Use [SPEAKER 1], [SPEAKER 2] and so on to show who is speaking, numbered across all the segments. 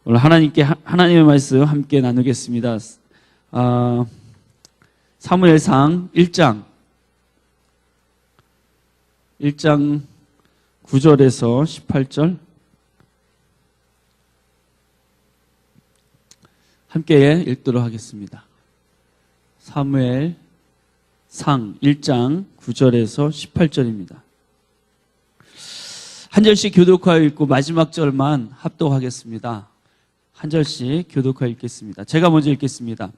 [SPEAKER 1] 오늘 하나님의 말씀 함께 나누겠습니다. 사무엘상 1장 9절에서 18절 함께 읽도록 하겠습니다. 사무엘상 1장 9절에서 18절입니다. 한 절씩 교독하여 읽고 마지막 절만 합독하겠습니다. 한 절씩 교독하여 읽겠습니다. 제가 먼저 읽겠습니다.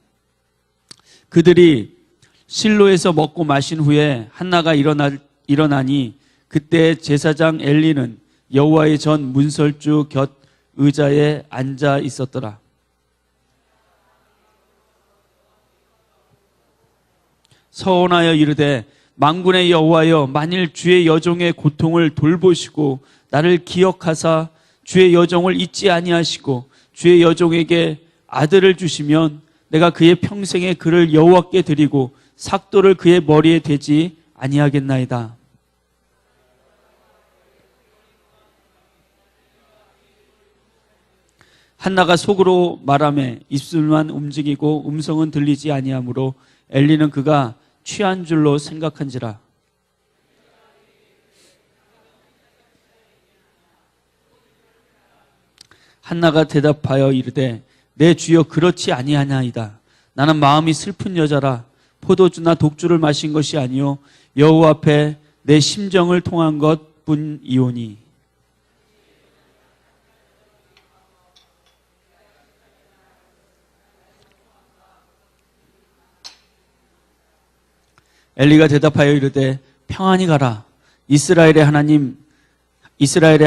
[SPEAKER 1] 그들이 실로에서 먹고 마신 후에 한나가 일어나니 그때 제사장 엘리는 여호와의 전 문설주 곁 의자에 앉아 있었더라. 서원하여 이르되 만군의 여호와여, 만일 주의 여종의 고통을 돌보시고 나를 기억하사 주의 여종을 잊지 아니하시고 주의 여종에게 아들을 주시면 내가 그의 평생에 그를 여호와께 드리고 삭도를 그의 머리에 대지 아니하겠나이다. 한나가 속으로 말하매 입술만 움직이고 음성은 들리지 아니하므로 엘리는 그가 취한 줄로 생각한지라. 한나가 대답하여 이르되 내 주여 그렇지 아니하나이다. 나는 마음이 슬픈 여자라. 포도주나 독주를 마신 것이 아니요 여호와 앞에 내 심정을 통한 것뿐이오니. 엘리가 대답하여 이르되 평안히 가라. 이스라엘의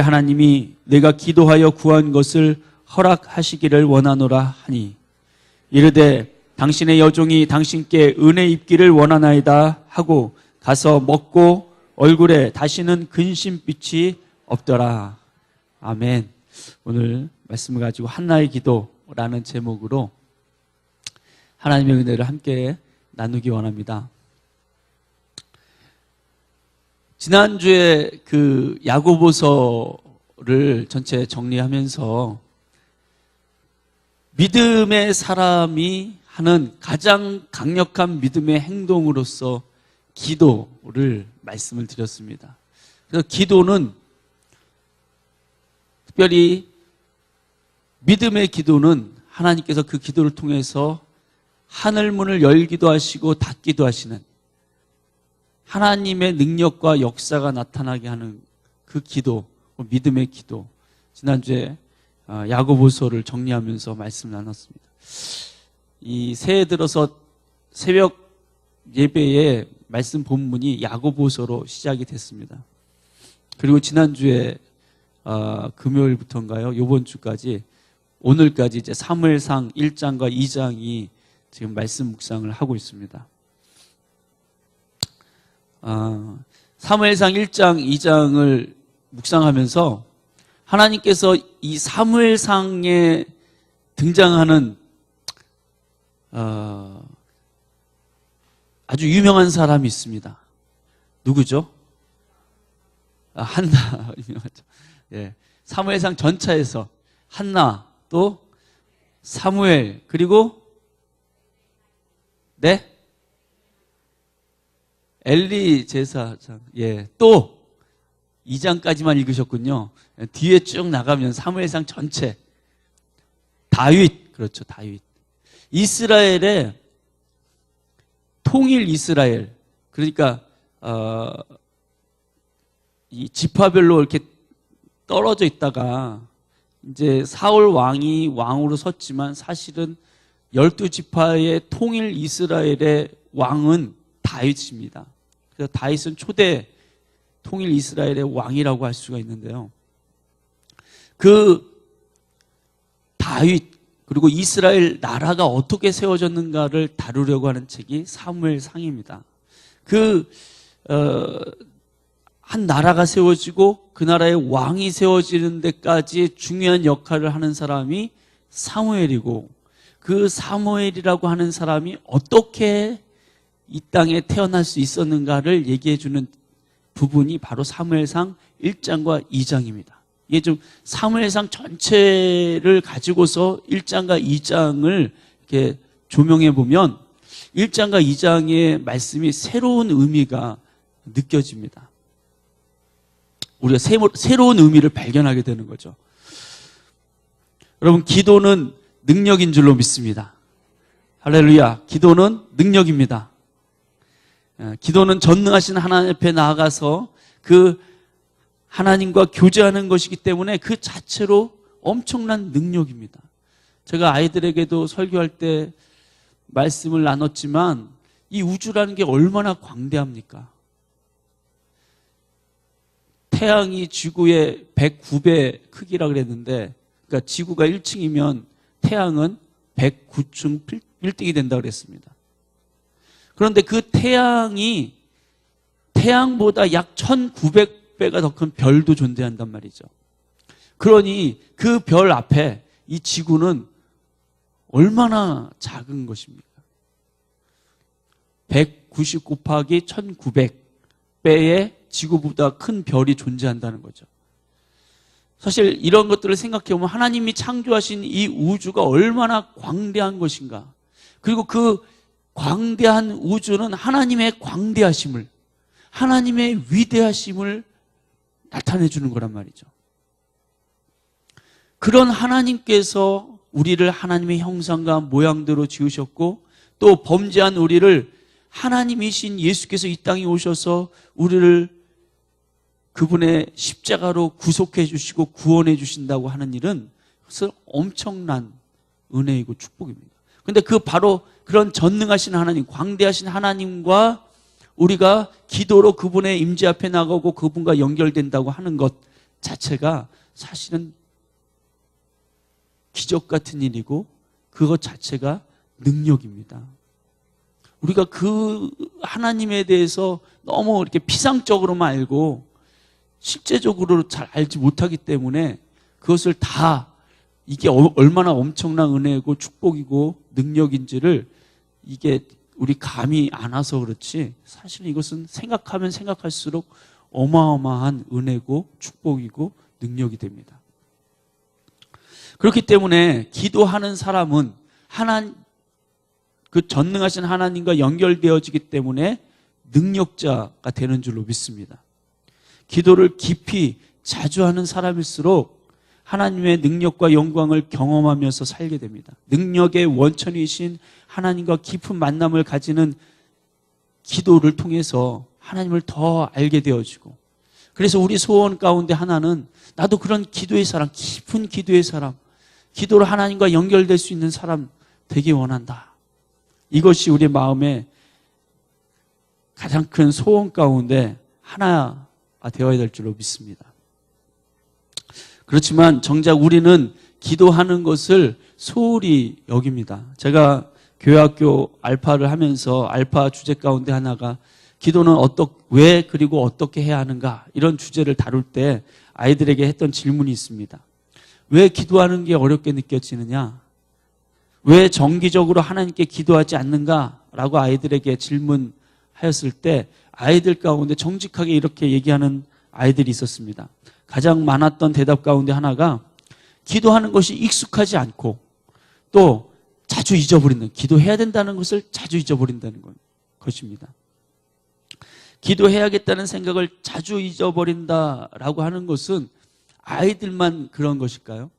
[SPEAKER 1] 하나님이 내가 기도하여 구한 것을 허락하시기를 원하노라 하니, 이르되 당신의 여종이 당신께 은혜 입기를 원하나이다 하고 가서 먹고 얼굴에 다시는 근심빛이 없더라. 아멘. 오늘 말씀을 가지고 한나의 기도라는 제목으로 하나님의 은혜를 함께 나누기 원합니다. 지난주에 그 야고보서를 전체 정리하면서 믿음의 사람이 하는 가장 강력한 믿음의 행동으로서 기도를 말씀을 드렸습니다. 그래서 기도는, 특별히 믿음의 기도는 하나님께서 그 기도를 통해서 하늘문을 열기도 하시고 닫기도 하시는 하나님의 능력과 역사가 나타나게 하는 그 기도, 믿음의 기도. 지난주에 야고보서를 정리하면서 말씀 나눴습니다. 이 새해 들어서 새벽 예배의 말씀 본문이 야고보서로 시작이 됐습니다. 그리고 지난주에 금요일부터인가요? 이번 주까지, 오늘까지 이제 사무엘상 1장과 2장이 지금 말씀 묵상을 하고 있습니다. 사무엘상 1장, 2장을 묵상하면서 하나님께서 이 사무엘상에 등장하는 아주 유명한 사람이 있습니다. 누구죠? 한나. 유명하죠. 예. 사무엘상 전차에서 한나, 또 사무엘, 그리고 엘리 제사장. 예. 또 2장까지만 읽으셨군요. 뒤에 쭉 나가면 사무엘상 전체. 다윗. 그렇죠. 다윗. 이스라엘의 통일 이스라엘. 그러니까 이 지파별로 이렇게 떨어져 있다가 이제 사울 왕이 왕으로 섰지만 사실은 12지파의 통일 이스라엘의 왕은 다윗입니다. 그래서 다윗은 초대 통일 이스라엘의 왕이라고 할 수가 있는데요. 그 다윗, 그리고 이스라엘 나라가 어떻게 세워졌는가를 다루려고 하는 책이 사무엘상입니다. 한 나라가 세워지고 그 나라의 왕이 세워지는 데까지 중요한 역할을 하는 사람이 사무엘이고, 그 사무엘이라고 하는 사람이 어떻게 이 땅에 태어날 수 있었는가를 얘기해 주는 부분이 바로 사무엘상 1장과 2장입니다. 이게 좀 사무엘상 전체를 가지고서 1장과 2장을 이렇게 조명해 보면 1장과 2장의 말씀이 새로운 의미가 느껴집니다. 우리가 새로운 의미를 발견하게 되는 거죠. 여러분, 기도는 능력인 줄로 믿습니다. 할렐루야. 기도는 능력입니다. 기도는 전능하신 하나님 앞에 나아가서 그 하나님과 교제하는 것이기 때문에 그 자체로 엄청난 능력입니다. 제가 아이들에게도 설교할 때 말씀을 나눴지만 이 우주라는 게 얼마나 광대합니까? 태양이 지구의 109배 크기라 그랬는데, 그러니까 지구가 1층이면 태양은 109층 빌딩이 된다 그랬습니다. 그런데 그 태양이 태양보다 약 1900배가 더 큰 별도 존재한단 말이죠. 그러니 그 별 앞에 이 지구는 얼마나 작은 것입니까? 190 곱하기 1900배의 지구보다 큰 별이 존재한다는 거죠. 사실 이런 것들을 생각해보면 하나님이 창조하신 이 우주가 얼마나 광대한 것인가. 그리고 그 광대한 우주는 하나님의 광대하심을, 하나님의 위대하심을 나타내주는 거란 말이죠. 그런 하나님께서 우리를 하나님의 형상과 모양대로 지으셨고, 또 범죄한 우리를 하나님이신 예수께서 이 땅에 오셔서 우리를 그분의 십자가로 구속해 주시고 구원해 주신다고 하는 일은 그것은 엄청난 은혜이고 축복입니다. 그런데 그 바로 그런 전능하신 하나님, 광대하신 하나님과 우리가 기도로 그분의 임재 앞에 나가고 그분과 연결된다고 하는 것 자체가 사실은 기적 같은 일이고 그것 자체가 능력입니다. 우리가 그 하나님에 대해서 너무 이렇게 피상적으로만 알고 실제적으로 잘 알지 못하기 때문에 그것을 다 이게 얼마나 엄청난 은혜고 축복이고 능력인지를 이게 우리 감이 안 와서 그렇지, 사실 이것은 생각하면 생각할수록 어마어마한 은혜고 축복이고 능력이 됩니다. 그렇기 때문에 기도하는 사람은 그 전능하신 하나님과 연결되어지기 때문에 능력자가 되는 줄로 믿습니다. 기도를 깊이 자주 하는 사람일수록 하나님의 능력과 영광을 경험하면서 살게 됩니다. 능력의 원천이신 하나님과 깊은 만남을 가지는 기도를 통해서 하나님을 더 알게 되어지고, 그래서 우리 소원 가운데 하나는 나도 그런 기도의 사람, 깊은 기도의 사람, 기도로 하나님과 연결될 수 있는 사람 되기 원한다. 이것이 우리 마음의 가장 큰 소원 가운데 하나가 되어야 될 줄로 믿습니다. 그렇지만 정작 우리는 기도하는 것을 소홀히 여깁니다. 제가 교회학교 알파를 하면서 알파 주제 가운데 하나가 기도는 왜 그리고 어떻게 해야 하는가, 이런 주제를 다룰 때 아이들에게 했던 질문이 있습니다. 왜 기도하는 게 어렵게 느껴지느냐? 왜 정기적으로 하나님께 기도하지 않는가라고 아이들에게 질문하였을 때 아이들 가운데 정직하게 이렇게 얘기하는 아이들이 있었습니다. 가장 많았던 대답 가운데 하나가 기도하는 것이 익숙하지 않고 또 자주 잊어버리는, 기도해야 된다는 것을 자주 잊어버린다는 것입니다. 기도해야겠다는 생각을 자주 잊어버린다라고 하는 것은 아이들만 그런 것일까요?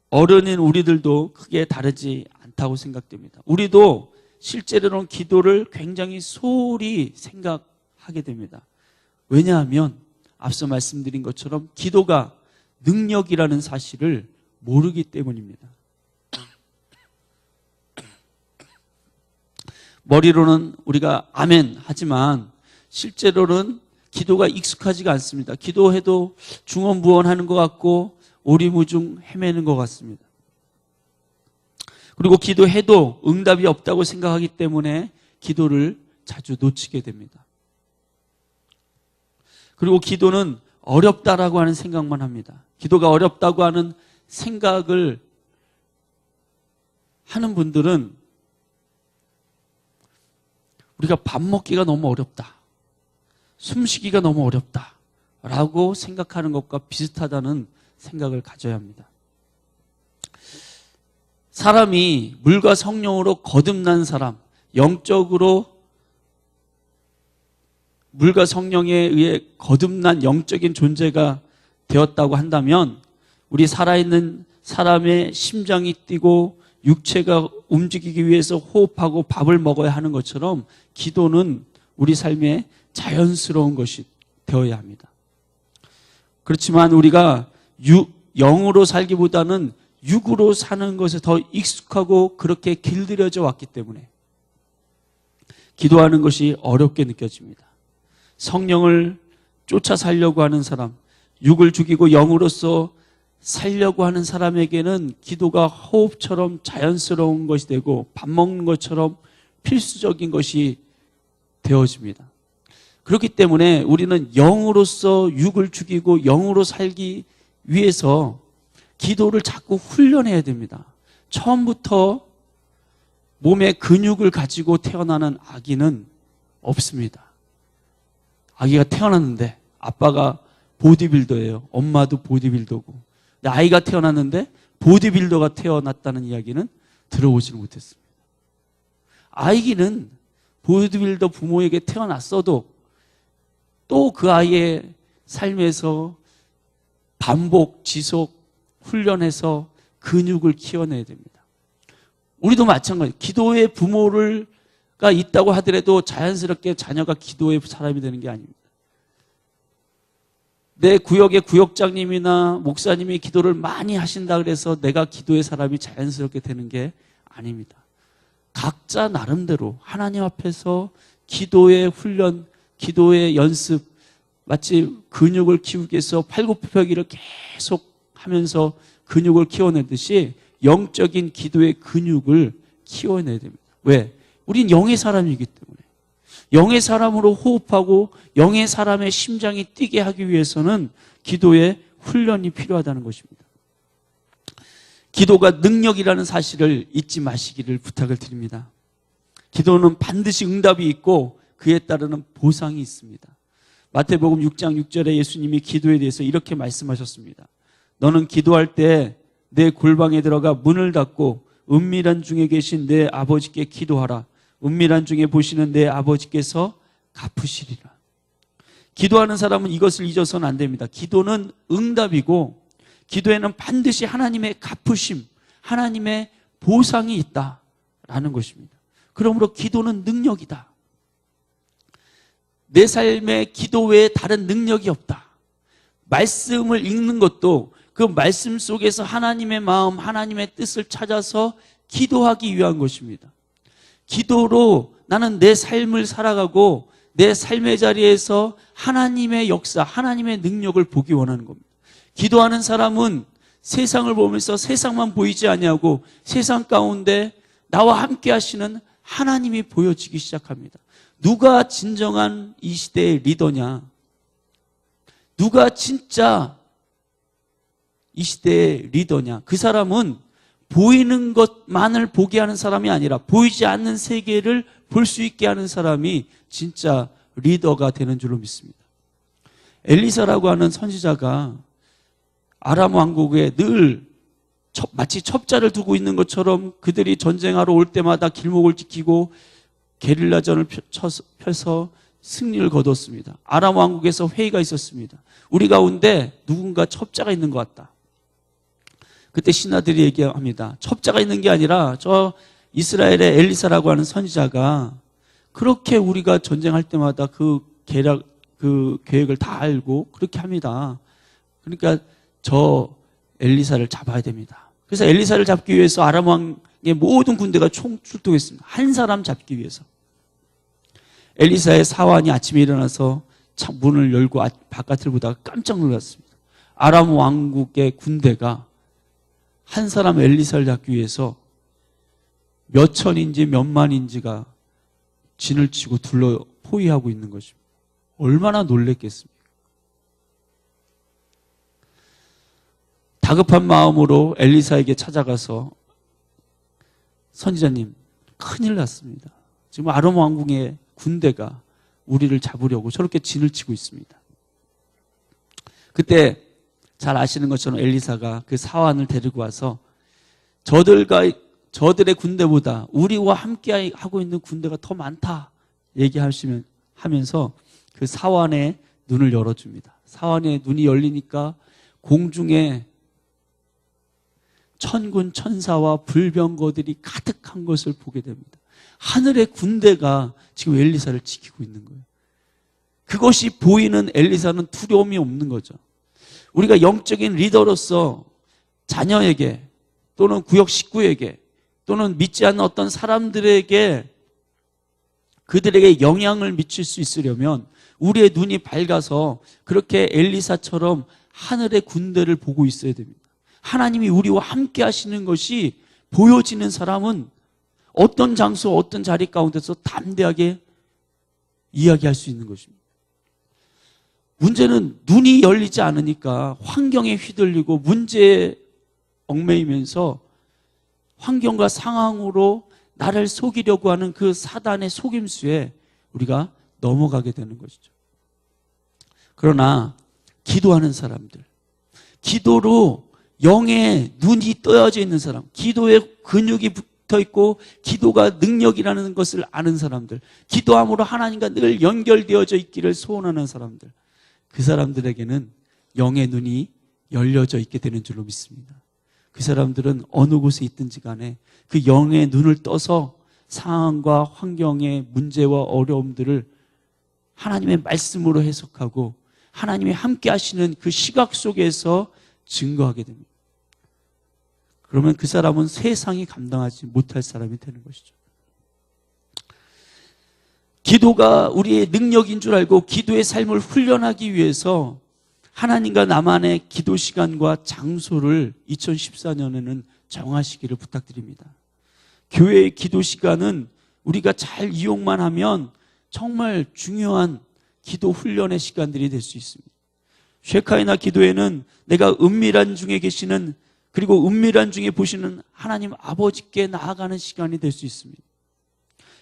[SPEAKER 1] 어른인 우리들도 크게 다르지 않다고 생각됩니다. 우리도 실제로는 기도를 굉장히 소홀히 생각하게 됩니다. 왜냐하면 앞서 말씀드린 것처럼 기도가 능력이라는 사실을 모르기 때문입니다. 머리로는 우리가 아멘 하지만 실제로는 기도가 익숙하지가 않습니다. 기도해도 중언부언하는 것 같고 오리무중 헤매는 것 같습니다. 그리고 기도해도 응답이 없다고 생각하기 때문에 기도를 자주 놓치게 됩니다. 그리고 기도는 어렵다라고 하는 생각만 합니다. 기도가 어렵다고 하는 생각을 하는 분들은 우리가 밥 먹기가 너무 어렵다, 숨쉬기가 너무 어렵다 라고 생각하는 것과 비슷하다는 생각을 가져야 합니다. 사람이 물과 성령으로 거듭난 사람, 영적으로 물과 성령에 의해 거듭난 영적인 존재가 되었다고 한다면 우리 살아있는 사람의 심장이 뛰고 육체가 움직이기 위해서 호흡하고 밥을 먹어야 하는 것처럼 기도는 우리 삶에 자연스러운 것이 되어야 합니다. 그렇지만 우리가 영으로 살기보다는 육으로 사는 것에 더 익숙하고 그렇게 길들여져 왔기 때문에 기도하는 것이 어렵게 느껴집니다. 성령을 쫓아 살려고 하는 사람, 육을 죽이고 영으로서 살려고 하는 사람에게는 기도가 호흡처럼 자연스러운 것이 되고 밥 먹는 것처럼 필수적인 것이 되어집니다. 그렇기 때문에 우리는 영으로서 육을 죽이고 영으로 살기 위해서 기도를 자꾸 훈련해야 됩니다. 처음부터 몸에 근육을 가지고 태어나는 아기는 없습니다. 아기가 태어났는데 아빠가 보디빌더예요. 엄마도 보디빌더고. 근데 아이가 태어났는데 보디빌더가 태어났다는 이야기는 들어보지를 못했습니다. 아이는 보디빌더 부모에게 태어났어도 또 그 아이의 삶에서 반복, 지속, 훈련해서 근육을 키워내야 됩니다. 우리도 마찬가지. 기도의 부모가 있다고 하더라도 자연스럽게 자녀가 기도의 사람이 되는 게 아닙니다. 내 구역의 구역장님이나 목사님이 기도를 많이 하신다 그래서 내가 기도의 사람이 자연스럽게 되는 게 아닙니다. 각자 나름대로 하나님 앞에서 기도의 훈련, 기도의 연습, 마치 근육을 키우기 위해서 팔굽혀펴기를 계속 하면서 근육을 키워내듯이 영적인 기도의 근육을 키워내야 됩니다. 왜? 우린 영의 사람이기 때문에. 영의 사람으로 호흡하고 영의 사람의 심장이 뛰게 하기 위해서는 기도의 훈련이 필요하다는 것입니다. 기도가 능력이라는 사실을 잊지 마시기를 부탁을 드립니다. 기도는 반드시 응답이 있고 그에 따르는 보상이 있습니다. 마태복음 6장 6절에 예수님이 기도에 대해서 이렇게 말씀하셨습니다. 너는 기도할 때 내 골방에 들어가 문을 닫고 은밀한 중에 계신 내 아버지께 기도하라. 은밀한 중에 보시는 내 아버지께서 갚으시리라. 기도하는 사람은 이것을 잊어서는 안 됩니다. 기도는 응답이고 기도에는 반드시 하나님의 갚으심, 하나님의 보상이 있다라는 것입니다. 그러므로 기도는 능력이다. 내 삶에 기도 외에 다른 능력이 없다. 말씀을 읽는 것도 그 말씀 속에서 하나님의 마음, 하나님의 뜻을 찾아서 기도하기 위한 것입니다. 기도로 나는 내 삶을 살아가고 내 삶의 자리에서 하나님의 역사, 하나님의 능력을 보기 원하는 겁니다. 기도하는 사람은 세상을 보면서 세상만 보이지 아니하고 세상 가운데 나와 함께 하시는 하나님이 보여지기 시작합니다. 누가 진정한 이 시대의 리더냐? 누가 진짜 이 시대의 리더냐? 그 사람은 보이는 것만을 보게 하는 사람이 아니라 보이지 않는 세계를 볼 수 있게 하는 사람이 진짜 리더가 되는 줄로 믿습니다. 엘리사라고 하는 선지자가 아람 왕국에 늘 마치 첩자를 두고 있는 것처럼 그들이 전쟁하러 올 때마다 길목을 지키고 게릴라전을 펴서 승리를 거뒀습니다. 아람 왕국에서 회의가 있었습니다. 우리 가운데 누군가 첩자가 있는 것 같다. 그때 신하들이 얘기합니다. 첩자가 있는 게 아니라 저 이스라엘의 엘리사라고 하는 선지자가 그렇게 우리가 전쟁할 때마다 그 계획을 다 알고 그렇게 합니다. 그러니까 저 엘리사를 잡아야 됩니다. 그래서 엘리사를 잡기 위해서 아람 왕의 모든 군대가 총출동했습니다. 한 사람 잡기 위해서. 엘리사의 사환이 아침에 일어나서 문을 열고 바깥을 보다가 깜짝 놀랐습니다. 아람 왕국의 군대가 한 사람 엘리사를 잡기 위해서 몇 천인지 몇 만인지가 진을 치고 둘러 포위하고 있는 것입니다. 얼마나 놀랬겠습니까? 다급한 마음으로 엘리사에게 찾아가서 선지자님, 큰일 났습니다. 지금 아람 왕궁의 군대가 우리를 잡으려고 저렇게 진을 치고 있습니다. 그때 잘 아시는 것처럼 엘리사가 그 사환을 데리고 와서 저들의 군대보다 우리와 함께 하고 있는 군대가 더 많다 하면서 그 사환의 눈을 열어줍니다. 사환의 눈이 열리니까 공중에 천군 천사와 불병거들이 가득한 것을 보게 됩니다. 하늘의 군대가 지금 엘리사를 지키고 있는 거예요. 그것이 보이는 엘리사는 두려움이 없는 거죠. 우리가 영적인 리더로서 자녀에게 또는 구역 식구에게 또는 믿지 않는 어떤 사람들에게 그들에게 영향을 미칠 수 있으려면 우리의 눈이 밝아서 그렇게 엘리사처럼 하늘의 군대를 보고 있어야 됩니다. 하나님이 우리와 함께 하시는 것이 보여지는 사람은 어떤 장소, 어떤 자리 가운데서 담대하게 이야기할 수 있는 것입니다. 문제는 눈이 열리지 않으니까 환경에 휘둘리고 문제에 얽매이면서 환경과 상황으로 나를 속이려고 하는 그 사단의 속임수에 우리가 넘어가게 되는 것이죠. 그러나 기도하는 사람들, 기도로 영의 눈이 떠야져 있는 사람, 기도에 근육이 붙어 있고 기도가 능력이라는 것을 아는 사람들, 기도함으로 하나님과 늘 연결되어져 있기를 소원하는 사람들, 그 사람들에게는 영의 눈이 열려져 있게 되는 줄로 믿습니다. 그 사람들은 어느 곳에 있든지 간에 그 영의 눈을 떠서 상황과 환경의 문제와 어려움들을 하나님의 말씀으로 해석하고 하나님이 함께 하시는 그 시각 속에서 증거하게 됩니다. 그러면 그 사람은 세상이 감당하지 못할 사람이 되는 것이죠. 기도가 우리의 능력인 줄 알고 기도의 삶을 훈련하기 위해서 하나님과 나만의 기도 시간과 장소를 2014년에는 정하시기를 부탁드립니다. 교회의 기도 시간은 우리가 잘 이용만 하면 정말 중요한 기도 훈련의 시간들이 될 수 있습니다. 쉐카이나 기도회는 내가 은밀한 중에 계시는 그리고 은밀한 중에 보시는 하나님 아버지께 나아가는 시간이 될 수 있습니다.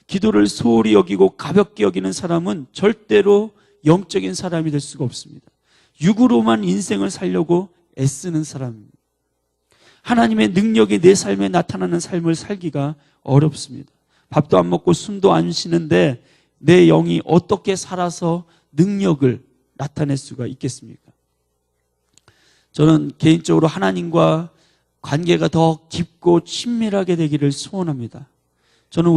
[SPEAKER 1] 기도를 소홀히 여기고 가볍게 여기는 사람은 절대로 영적인 사람이 될 수가 없습니다. 육으로만 인생을 살려고 애쓰는 사람입니다. 하나님의 능력이 내 삶에 나타나는 삶을 살기가 어렵습니다. 밥도 안 먹고 숨도 안 쉬는데 내 영이 어떻게 살아서 능력을 나타낼 수가 있겠습니까? 저는 개인적으로 하나님과 관계가 더 깊고 친밀하게 되기를 소원합니다. 저는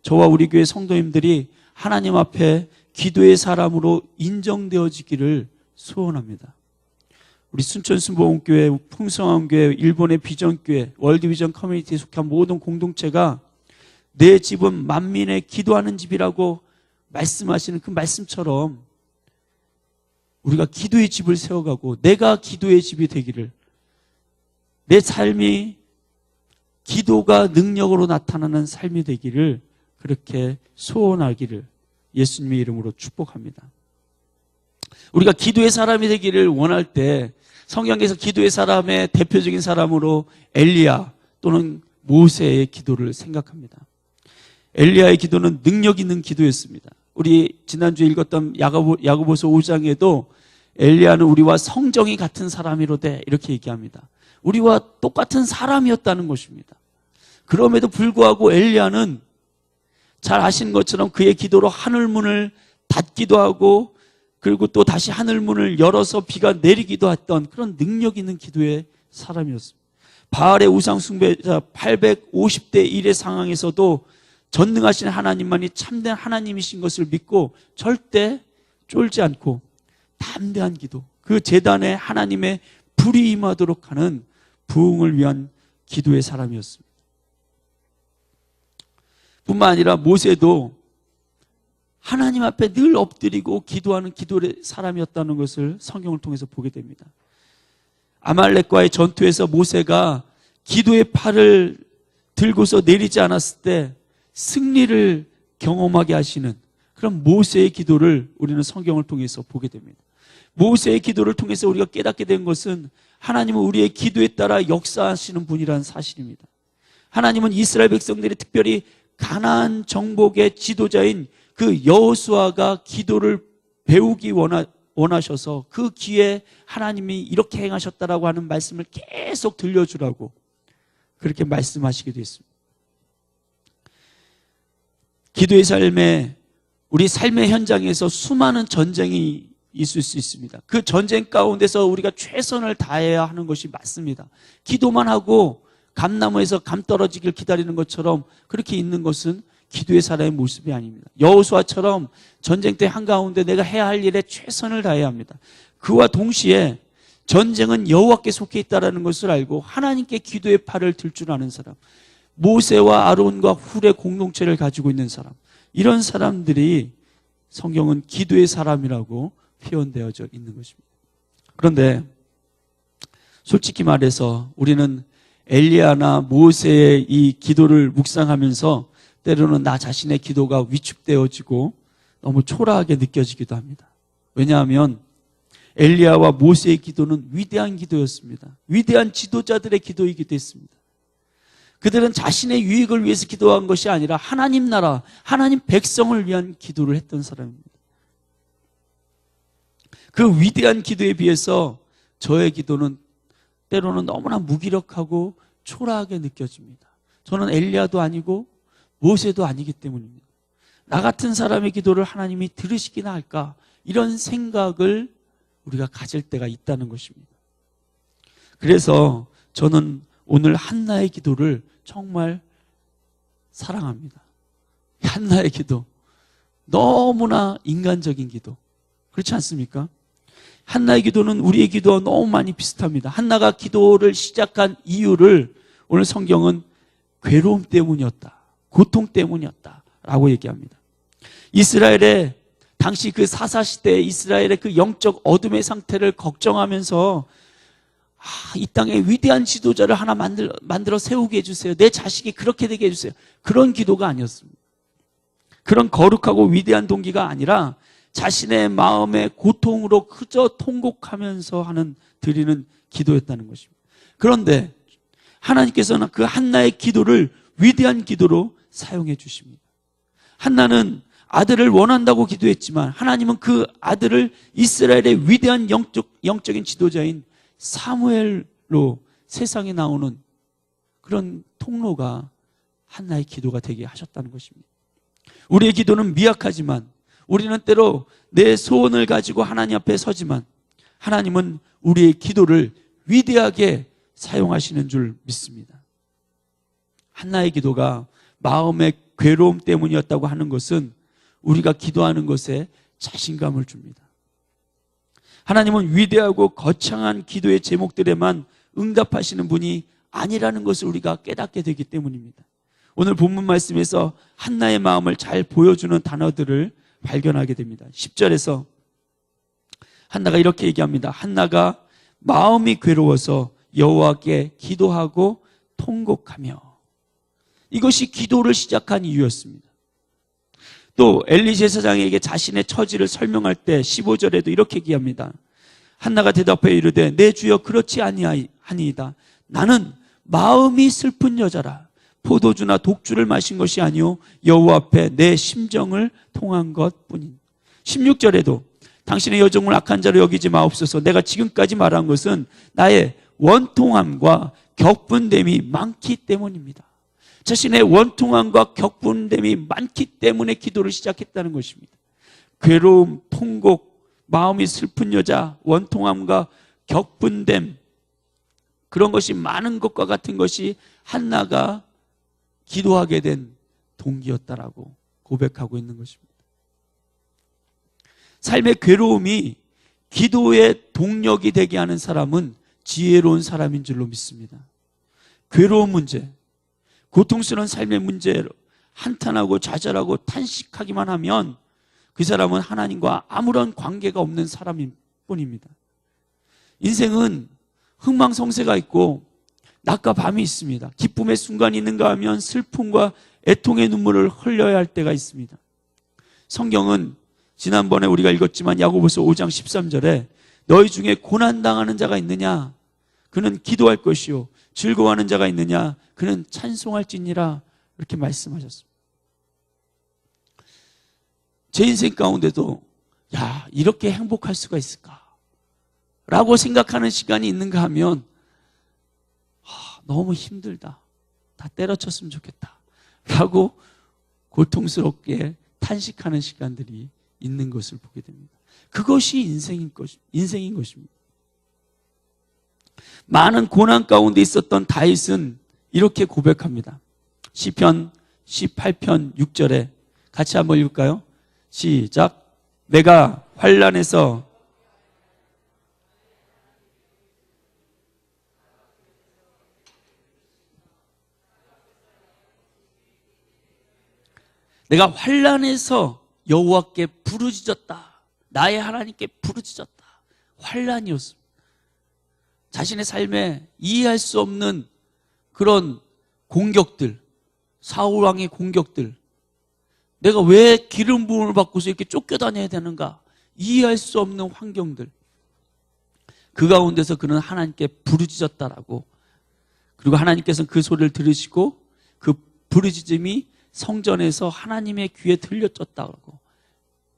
[SPEAKER 1] 저와 우리 교회 성도님들이 하나님 앞에 기도의 사람으로 인정되어지기를 소원합니다. 우리 순천순복음교회, 풍성함교회, 일본의 비전교회, 월드비전 커뮤니티에 속한 모든 공동체가 내 집은 만민의 기도하는 집이라고 말씀하시는 그 말씀처럼 우리가 기도의 집을 세워가고 내가 기도의 집이 되기를, 내 삶이 기도가 능력으로 나타나는 삶이 되기를 그렇게 소원하기를 예수님의 이름으로 축복합니다. 우리가 기도의 사람이 되기를 원할 때 성경에서 기도의 사람의 대표적인 사람으로 엘리야 또는 모세의 기도를 생각합니다. 엘리야의 기도는 능력 있는 기도였습니다. 우리 지난주에 읽었던 야고보서 5장에도 엘리야는 우리와 성정이 같은 사람이로되 이렇게 얘기합니다. 우리와 똑같은 사람이었다는 것입니다. 그럼에도 불구하고 엘리야는 잘 아시는 것처럼 그의 기도로 하늘문을 닫기도 하고 그리고 또 다시 하늘문을 열어서 비가 내리기도 했던 그런 능력 있는 기도의 사람이었습니다. 바알의 우상 숭배자 850대 1의 상황에서도 전능하신 하나님만이 참된 하나님이신 것을 믿고 절대 쫄지 않고 담대한 기도, 그 제단에 하나님의 불이 임하도록 하는 부흥을 위한 기도의 사람이었습니다. 뿐만 아니라 모세도 하나님 앞에 늘 엎드리고 기도하는 기도의 사람이었다는 것을 성경을 통해서 보게 됩니다. 아말렉과의 전투에서 모세가 기도의 팔을 들고서 내리지 않았을 때 승리를 경험하게 하시는 그런 모세의 기도를 우리는 성경을 통해서 보게 됩니다. 모세의 기도를 통해서 우리가 깨닫게 된 것은 하나님은 우리의 기도에 따라 역사하시는 분이라는 사실입니다. 하나님은 이스라엘 백성들이 특별히 가나안 정복의 지도자인 그 여호수아가 기도를 배우기 원하셔서 그 귀에 하나님이 이렇게 행하셨다라고 하는 말씀을 계속 들려주라고 그렇게 말씀하시기도 했습니다. 기도의 삶에, 우리 삶의 현장에서 수많은 전쟁이 있을 수 있습니다. 그 전쟁 가운데서 우리가 최선을 다해야 하는 것이 맞습니다. 기도만 하고 감나무에서 감 떨어지길 기다리는 것처럼 그렇게 있는 것은 기도의 사람의 모습이 아닙니다. 여호수아처럼 전쟁 때 한가운데 내가 해야 할 일에 최선을 다해야 합니다. 그와 동시에 전쟁은 여호와께 속해 있다는 것을 알고 하나님께 기도의 팔을 들 줄 아는 사람, 모세와 아론과 훌의 공동체를 가지고 있는 사람, 이런 사람들이 성경은 기도의 사람이라고 표현되어져 있는 것입니다. 그런데 솔직히 말해서 우리는 엘리야나 모세의 이 기도를 묵상하면서 때로는 나 자신의 기도가 위축되어지고 너무 초라하게 느껴지기도 합니다. 왜냐하면 엘리야와 모세의 기도는 위대한 기도였습니다. 위대한 지도자들의 기도이기도 했습니다. 그들은 자신의 유익을 위해서 기도한 것이 아니라 하나님 나라, 하나님 백성을 위한 기도를 했던 사람입니다. 그 위대한 기도에 비해서 저의 기도는 때로는 너무나 무기력하고 초라하게 느껴집니다. 저는 엘리야도 아니고 모세도 아니기 때문입니다. 나 같은 사람의 기도를 하나님이 들으시기나 할까, 이런 생각을 우리가 가질 때가 있다는 것입니다. 그래서 저는 오늘 한나의 기도를 정말 사랑합니다. 한나의 기도, 너무나 인간적인 기도, 그렇지 않습니까? 한나의 기도는 우리의 기도와 너무 많이 비슷합니다. 한나가 기도를 시작한 이유를 오늘 성경은 괴로움 때문이었다, 고통 때문이었다 라고 얘기합니다. 이스라엘의 당시 그 사사시대에 이스라엘의 그 영적 어둠의 상태를 걱정하면서 이 땅에 위대한 지도자를 하나 만들어 세우게 해주세요, 내 자식이 그렇게 되게 해주세요, 그런 기도가 아니었습니다. 그런 거룩하고 위대한 동기가 아니라 자신의 마음의 고통으로 그저 통곡하면서 드리는 기도였다는 것입니다. 그런데 하나님께서는 그 한나의 기도를 위대한 기도로 사용해 주십니다. 한나는 아들을 원한다고 기도했지만 하나님은 그 아들을 이스라엘의 위대한 영적인 지도자인 사무엘로 세상에 나오는 그런 통로가 한나의 기도가 되게 하셨다는 것입니다. 우리의 기도는 미약하지만, 우리는 때로 내 소원을 가지고 하나님 앞에 서지만 하나님은 우리의 기도를 위대하게 사용하시는 줄 믿습니다. 한나의 기도가 마음의 괴로움 때문이었다고 하는 것은 우리가 기도하는 것에 자신감을 줍니다. 하나님은 위대하고 거창한 기도의 제목들에만 응답하시는 분이 아니라는 것을 우리가 깨닫게 되기 때문입니다. 오늘 본문 말씀에서 한나의 마음을 잘 보여주는 단어들을 발견하게 됩니다. 10절에서 한나가 이렇게 얘기합니다. 한나가 마음이 괴로워서 여호와께 기도하고 통곡하며. 이것이 기도를 시작한 이유였습니다. 또 엘리 제사장에게 자신의 처지를 설명할 때 15절에도 이렇게 얘기합니다. 한나가 대답하여 이르되 내 주여 그렇지 아니하니이다. 나는 마음이 슬픈 여자라. 포도주나 독주를 마신 것이 아니오 여호와 앞에 내 심정을 통한 것뿐인. 16절에도 당신의 여종을 악한 자로 여기지 마옵소서. 내가 지금까지 말한 것은 나의 원통함과 격분됨이 많기 때문입니다. 자신의 원통함과 격분됨이 많기 때문에 기도를 시작했다는 것입니다. 괴로움, 통곡, 마음이 슬픈 여자, 원통함과 격분됨, 그런 것이 많은 것과 같은 것이 한나가 기도하게 된 동기였다라고 고백하고 있는 것입니다. 삶의 괴로움이 기도의 동력이 되게 하는 사람은 지혜로운 사람인 줄로 믿습니다. 괴로운 문제, 고통스러운 삶의 문제로 한탄하고 좌절하고 탄식하기만 하면 그 사람은 하나님과 아무런 관계가 없는 사람일 뿐입니다. 인생은 흥망성쇠가 있고 낮과 밤이 있습니다. 기쁨의 순간이 있는가 하면 슬픔과 애통의 눈물을 흘려야 할 때가 있습니다. 성경은 지난번에 우리가 읽었지만 야고보서 5장 13절에 너희 중에 고난당하는 자가 있느냐? 그는 기도할 것이요. 즐거워하는 자가 있느냐? 그는 찬송할지니라. 이렇게 말씀하셨습니다. 제 인생 가운데도 야, 이렇게 행복할 수가 있을까? 라고 생각하는 시간이 있는가 하면 너무 힘들다. 다 때려쳤으면 좋겠다. 라고 고통스럽게 탄식하는 시간들이 있는 것을 보게 됩니다. 그것이 인생인 것입니다. 많은 고난 가운데 있었던 다윗은 이렇게 고백합니다. 시편 18편 6절에 같이 한번 읽을까요? 시작. 내가 환난에서 여호와께 부르짖었다. 나의 하나님께 부르짖었다. 환난이었습니다. 자신의 삶에 이해할 수 없는 그런 공격들, 사울 왕의 공격들, 내가 왜 기름 부음을 받고서 이렇게 쫓겨다녀야 되는가, 이해할 수 없는 환경들, 그 가운데서 그는 하나님께 부르짖었다라고, 그리고 하나님께서는 그 소리를 들으시고 그 부르짖음이 성전에서 하나님의 귀에 들려졌다고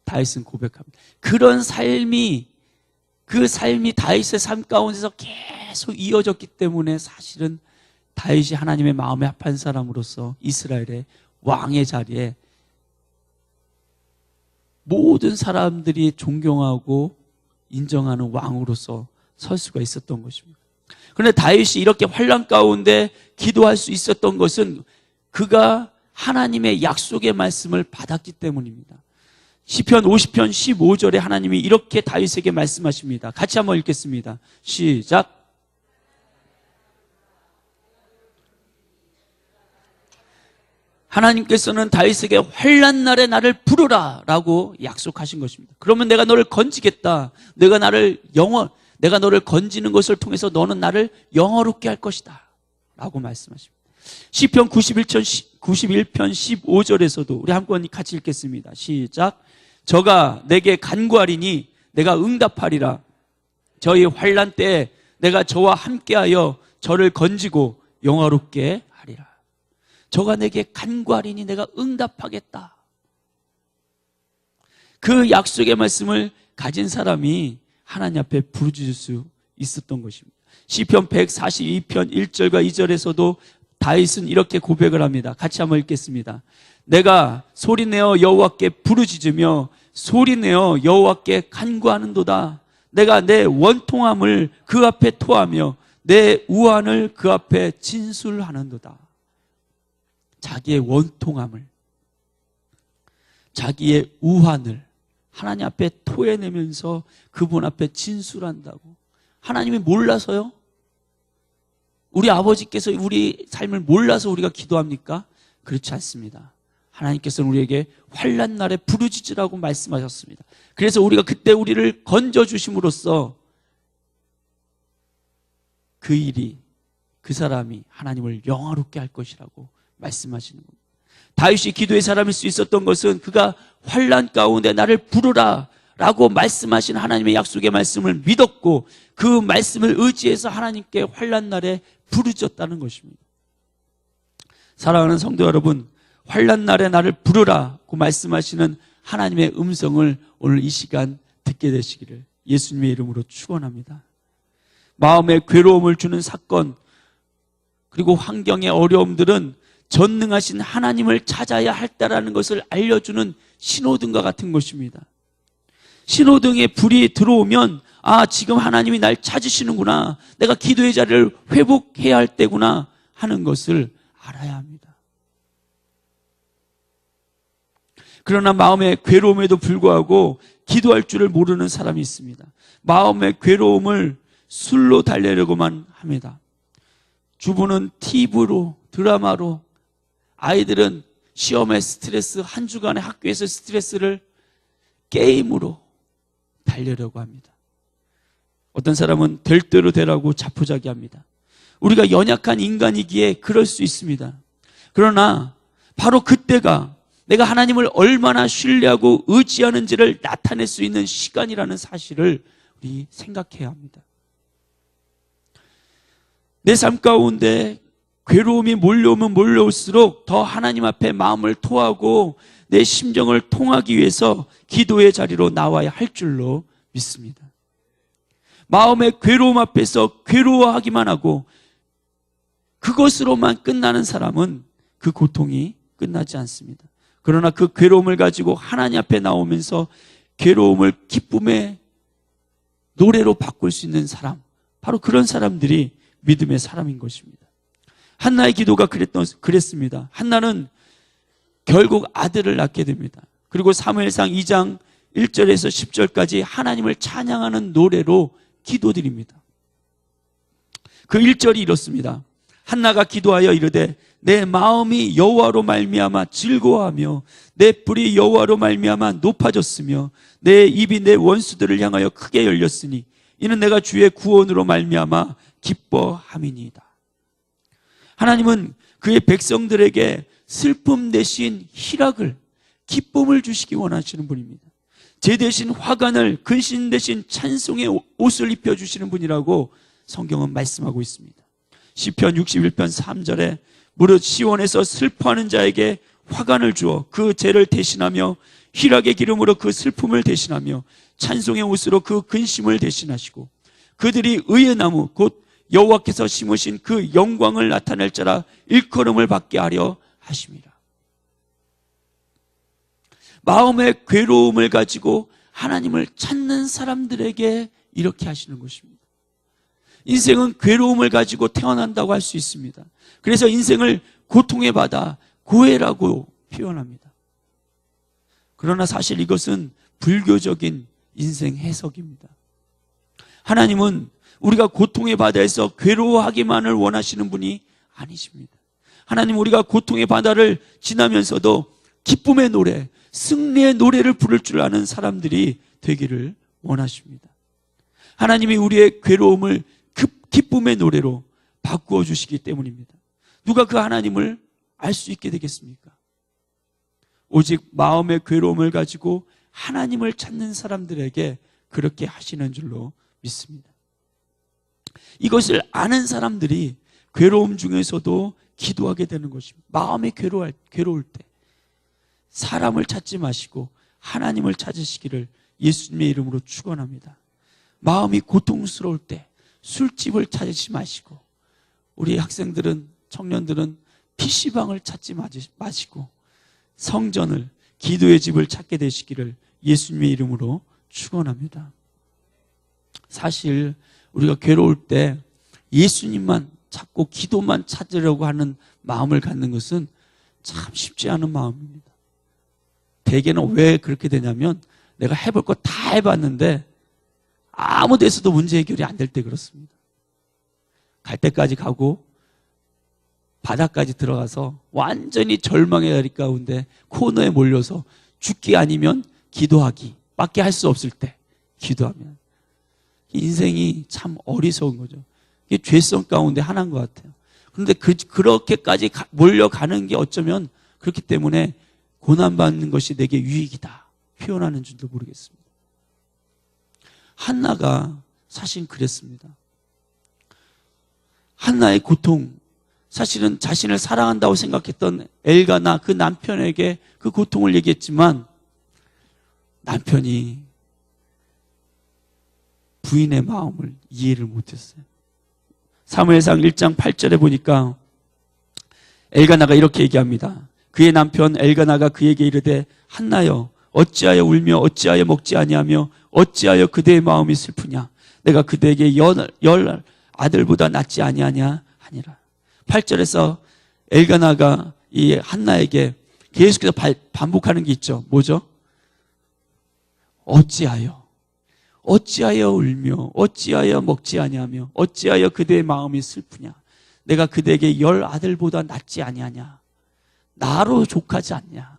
[SPEAKER 1] 다윗은 고백합니다. 그런 삶이, 그 삶이 다윗의 삶 가운데서 계속 이어졌기 때문에 사실은 다윗이 하나님의 마음에 합한 사람으로서 이스라엘의 왕의 자리에 모든 사람들이 존경하고 인정하는 왕으로서 설 수가 있었던 것입니다. 그런데 다윗이 이렇게 환난 가운데 기도할 수 있었던 것은 그가 하나님의 약속의 말씀을 받았기 때문입니다. 시편 50편 15절에 하나님이 이렇게 다윗에게 말씀하십니다. 같이 한번 읽겠습니다. 시작. 하나님께서는 다윗에게 환난 날에 나를 부르라 라고 약속하신 것입니다. 그러면 내가 너를 건지겠다. 내가 너를 건지는 것을 통해서 너는 나를 영화롭게 할 것이다 라고 말씀하십니다. 시편 91편 15절에서도 우리 한번 같이 읽겠습니다. 시작. 저가 내게 간구하리니 내가 응답하리라. 저희 환난 때에 내가 저와 함께하여 저를 건지고 영화롭게 하리라. 저가 내게 간구하리니 내가 응답하겠다. 그 약속의 말씀을 가진 사람이 하나님 앞에 부르짖을 수 있었던 것입니다. 시편 142편 1절과 2절에서도 다윗은 이렇게 고백을 합니다. 같이 한번 읽겠습니다. 내가 소리내어 여호와께 부르짖으며 소리내어 여호와께 간구하는도다. 내가 내 원통함을 그 앞에 토하며 내 우환을 그 앞에 진술하는도다. 자기의 원통함을, 자기의 우환을 하나님 앞에 토해내면서 그분 앞에 진술한다고. 하나님이 몰라서요? 우리 아버지께서 우리 삶을 몰라서 우리가 기도합니까? 그렇지 않습니다. 하나님께서는 우리에게 환난 날에 부르짖으라고 말씀하셨습니다. 그래서 우리가 그때 우리를 건져주심으로써 그 일이, 그 사람이 하나님을 영화롭게 할 것이라고 말씀하시는 겁니다. 다윗이 기도의 사람일 수 있었던 것은 그가 환난 가운데 나를 부르라 라고 말씀하신 하나님의 약속의 말씀을 믿었고 그 말씀을 의지해서 하나님께 환난 날에 부르짖었다는 것입니다. 사랑하는 성도 여러분, 환난 날에 나를 부르라고 말씀하시는 하나님의 음성을 오늘 이 시간 듣게 되시기를 예수님의 이름으로 축원합니다. 마음에 괴로움을 주는 사건 그리고 환경의 어려움들은 전능하신 하나님을 찾아야 할다라는 것을 알려주는 신호등과 같은 것입니다. 신호등에 불이 들어오면 지금 하나님이 날 찾으시는구나, 내가 기도의 자리를 회복해야 할 때구나 하는 것을 알아야 합니다. 그러나 마음의 괴로움에도 불구하고 기도할 줄을 모르는 사람이 있습니다. 마음의 괴로움을 술로 달래려고만 합니다. 주부는 TV로, 드라마로, 아이들은 시험의 스트레스, 한 주간의 학교에서 스트레스를 게임으로 달래려고 합니다. 어떤 사람은 될 대로 되라고 자포자기합니다. 우리가 연약한 인간이기에 그럴 수 있습니다. 그러나 바로 그때가 내가 하나님을 얼마나 신뢰하고 의지하는지를 나타낼 수 있는 시간이라는 사실을 우리 생각해야 합니다. 내 삶 가운데 괴로움이 몰려오면 몰려올수록 더 하나님 앞에 마음을 토하고 내 심정을 통하기 위해서 기도의 자리로 나와야 할 줄로 믿습니다. 마음의 괴로움 앞에서 괴로워하기만 하고 그것으로만 끝나는 사람은 그 고통이 끝나지 않습니다. 그러나 그 괴로움을 가지고 하나님 앞에 나오면서 괴로움을 기쁨의 노래로 바꿀 수 있는 사람, 바로 그런 사람들이 믿음의 사람인 것입니다. 한나의 기도가 그랬습니다. 한나는 결국 아들을 낳게 됩니다. 그리고 사무엘상 2장 1절에서 10절까지 하나님을 찬양하는 노래로 기도드립니다. 그 1절이 이렇습니다. 한나가 기도하여 이르되 내 마음이 여호와로 말미암아 즐거워하며 내 뿔이 여호와로 말미암아 높아졌으며 내 입이 내 원수들을 향하여 크게 열렸으니 이는 내가 주의 구원으로 말미암아 기뻐함이니이다. 하나님은 그의 백성들에게 슬픔 대신 희락을, 기쁨을 주시기 원하시는 분입니다. 제 대신 화관을, 근신 대신 찬송의 옷을 입혀주시는 분이라고 성경은 말씀하고 있습니다. 시편 61편 3절에 무릇 시온에서 슬퍼하는 자에게 화관을 주어 그 죄를 대신하며 희락의 기름으로 그 슬픔을 대신하며 찬송의 옷으로 그 근심을 대신하시고 그들이 의의 나무 곧 여호와께서 심으신 그 영광을 나타낼 자라 일컬음을 받게 하려 하심이라. 마음의 괴로움을 가지고 하나님을 찾는 사람들에게 이렇게 하시는 것입니다. 인생은 괴로움을 가지고 태어난다고 할 수 있습니다. 그래서 인생을 고통에 받아 고해라고 표현합니다. 그러나 사실 이것은 불교적인 인생 해석입니다. 하나님은 우리가 고통의 바다에서 괴로워하기만을 원하시는 분이 아니십니다. 하나님, 우리가 고통의 바다를 지나면서도 기쁨의 노래, 승리의 노래를 부를 줄 아는 사람들이 되기를 원하십니다. 하나님이 우리의 괴로움을 기쁨의 노래로 바꾸어 주시기 때문입니다. 누가 그 하나님을 알 수 있게 되겠습니까? 오직 마음의 괴로움을 가지고 하나님을 찾는 사람들에게 그렇게 하시는 줄로 믿습니다. 이것을 아는 사람들이 괴로움 중에서도 기도하게 되는 것입니다. 마음이 괴로울 때 사람을 찾지 마시고 하나님을 찾으시기를 예수님의 이름으로 축원합니다. 마음이 고통스러울 때 술집을 찾지 마시고, 우리 학생들은, 청년들은 PC방을 찾지 마시고 성전을, 기도의 집을 찾게 되시기를 예수님의 이름으로 축원합니다. 사실 우리가 괴로울 때 예수님만 찾고 기도만 찾으려고 하는 마음을 갖는 것은 참 쉽지 않은 마음입니다. 대개는 왜 그렇게 되냐면 내가 해볼 거 다 해봤는데 아무 데서도 문제 해결이 안 될 때 그렇습니다. 갈 때까지 가고 바닥까지 들어가서 완전히 절망의 다리 가운데 코너에 몰려서 죽기 아니면 기도하기 밖에 할 수 없을 때 기도하면, 인생이 참 어리석은 거죠. 이게 죄성 가운데 하나인 것 같아요. 그런데 그렇게까지 몰려가는 게 어쩌면 그렇기 때문에 고난받는 것이 내게 유익이다 표현하는 줄도 모르겠습니다. 한나가 사실 그랬습니다. 한나의 고통, 사실은 자신을 사랑한다고 생각했던 엘가나 그 남편에게 그 고통을 얘기했지만 남편이 부인의 마음을 이해를 못했어요. 사무엘상 1장 8절에 보니까 엘가나가 이렇게 얘기합니다. 그의 남편 엘가나가 그에게 이르되 한나여 어찌하여 울며 어찌하여 먹지 아니하며 어찌하여 그대의 마음이 슬프냐, 내가 그대에게 열 아들보다 낫지 아니하냐 하니라. 8절에서 엘가나가 이 한나에게 계속해서 반복하는 게 있죠. 뭐죠? 어찌하여 울며 어찌하여 먹지 아니하며 어찌하여 그대의 마음이 슬프냐, 내가 그대에게 10 아들보다 낫지 아니하냐, 나로 족하지 않냐,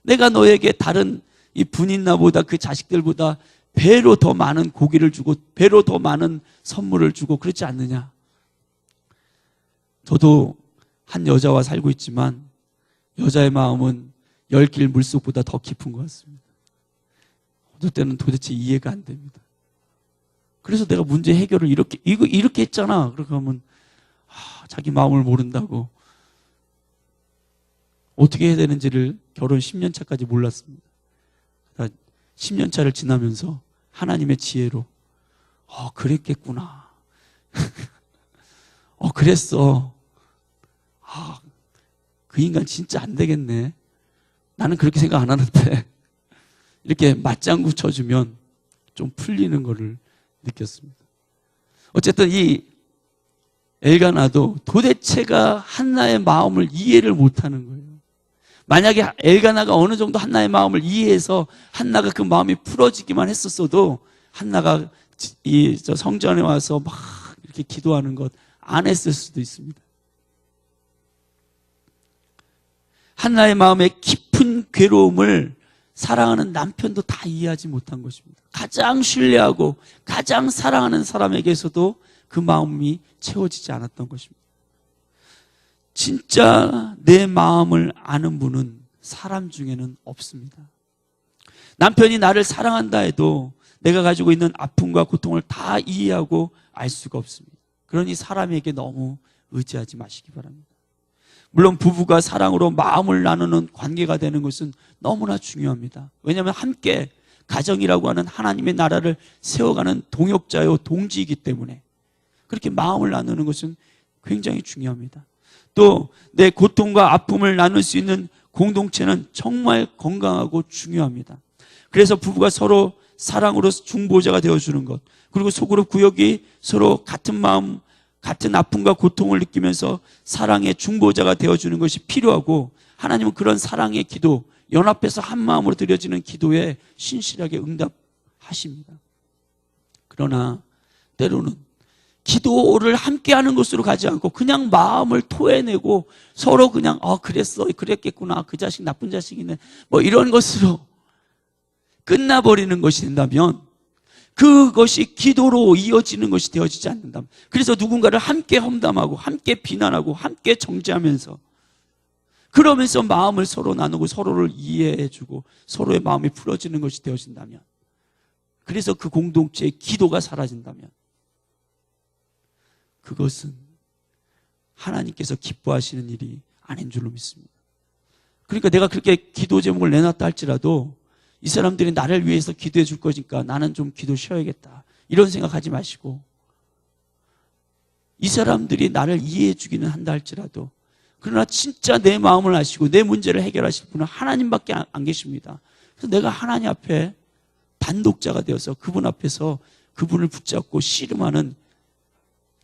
[SPEAKER 1] 내가 너에게 다른 이 분인나보다 그 자식들보다 배로 더 많은 고기를 주고 배로 더 많은 선물을 주고 그렇지 않느냐. 저도 한 여자와 살고 있지만 여자의 마음은 10길 물속보다 더 깊은 것 같습니다. 어떨 때는 도대체 이해가 안 됩니다. 그래서 내가 문제 해결을 이렇게 했잖아. 그렇게 하면 자기 마음을 모른다고. 어떻게 해야 되는지를 결혼 10년 차까지 몰랐습니다. 10년 차를 지나면서 하나님의 지혜로 그랬겠구나. 그랬어. 그 인간 진짜 안 되겠네. 나는 그렇게 생각 안 하는데 이렇게 맞장구 쳐주면 좀 풀리는 거를 느꼈습니다. 어쨌든 이 엘가나도 도대체가 한나의 마음을 이해를 못하는 거예요. 만약에 엘가나가 어느 정도 한나의 마음을 이해해서 한나가 그 마음이 풀어지기만 했었어도 한나가 이 성전에 와서 막 이렇게 기도하는 것 안 했을 수도 있습니다. 한나의 마음의 깊은 괴로움을 사랑하는 남편도 다 이해하지 못한 것입니다. 가장 신뢰하고 가장 사랑하는 사람에게서도 그 마음이 채워지지 않았던 것입니다. 진짜 내 마음을 아는 분은 사람 중에는 없습니다. 남편이 나를 사랑한다 해도 내가 가지고 있는 아픔과 고통을 다 이해하고 알 수가 없습니다. 그러니 사람에게 너무 의지하지 마시기 바랍니다. 물론 부부가 사랑으로 마음을 나누는 관계가 되는 것은 너무나 중요합니다. 왜냐하면 함께 가정이라고 하는 하나님의 나라를 세워가는 동역자요 동지이기 때문에 그렇게 마음을 나누는 것은 굉장히 중요합니다. 또 내 고통과 아픔을 나눌 수 있는 공동체는 정말 건강하고 중요합니다. 그래서 부부가 서로 사랑으로 중보자가 되어주는 것, 그리고 소그룹 구역이 서로 같은 마음, 같은 아픔과 고통을 느끼면서 사랑의 중보자가 되어주는 것이 필요하고, 하나님은 그런 사랑의 기도, 연합해서 한 마음으로 드려지는 기도에 신실하게 응답하십니다. 그러나 때로는 기도를 함께 하는 것으로 가지 않고 그냥 마음을 토해내고 서로 그냥 그랬어, 그랬겠구나, 그 자식 나쁜 자식이네, 뭐 이런 것으로 끝나버리는 것이 된다면, 그것이 기도로 이어지는 것이 되어지지 않는다면, 그래서 누군가를 함께 험담하고 함께 비난하고 함께 정죄하면서 그러면서 마음을 서로 나누고 서로를 이해해주고 서로의 마음이 풀어지는 것이 되어진다면, 그래서 그 공동체의 기도가 사라진다면 그것은 하나님께서 기뻐하시는 일이 아닌 줄로 믿습니다. 그러니까 내가 그렇게 기도 제목을 내놨다 할지라도 이 사람들이 나를 위해서 기도해 줄 거니까 나는 좀 기도 쉬어야겠다, 이런 생각하지 마시고, 이 사람들이 나를 이해해 주기는 한다 할지라도, 그러나 진짜 내 마음을 아시고 내 문제를 해결하실 분은 하나님밖에 안 계십니다. 그래서 내가 하나님 앞에 단독자가 되어서 그분 앞에서 그분을 붙잡고 씨름하는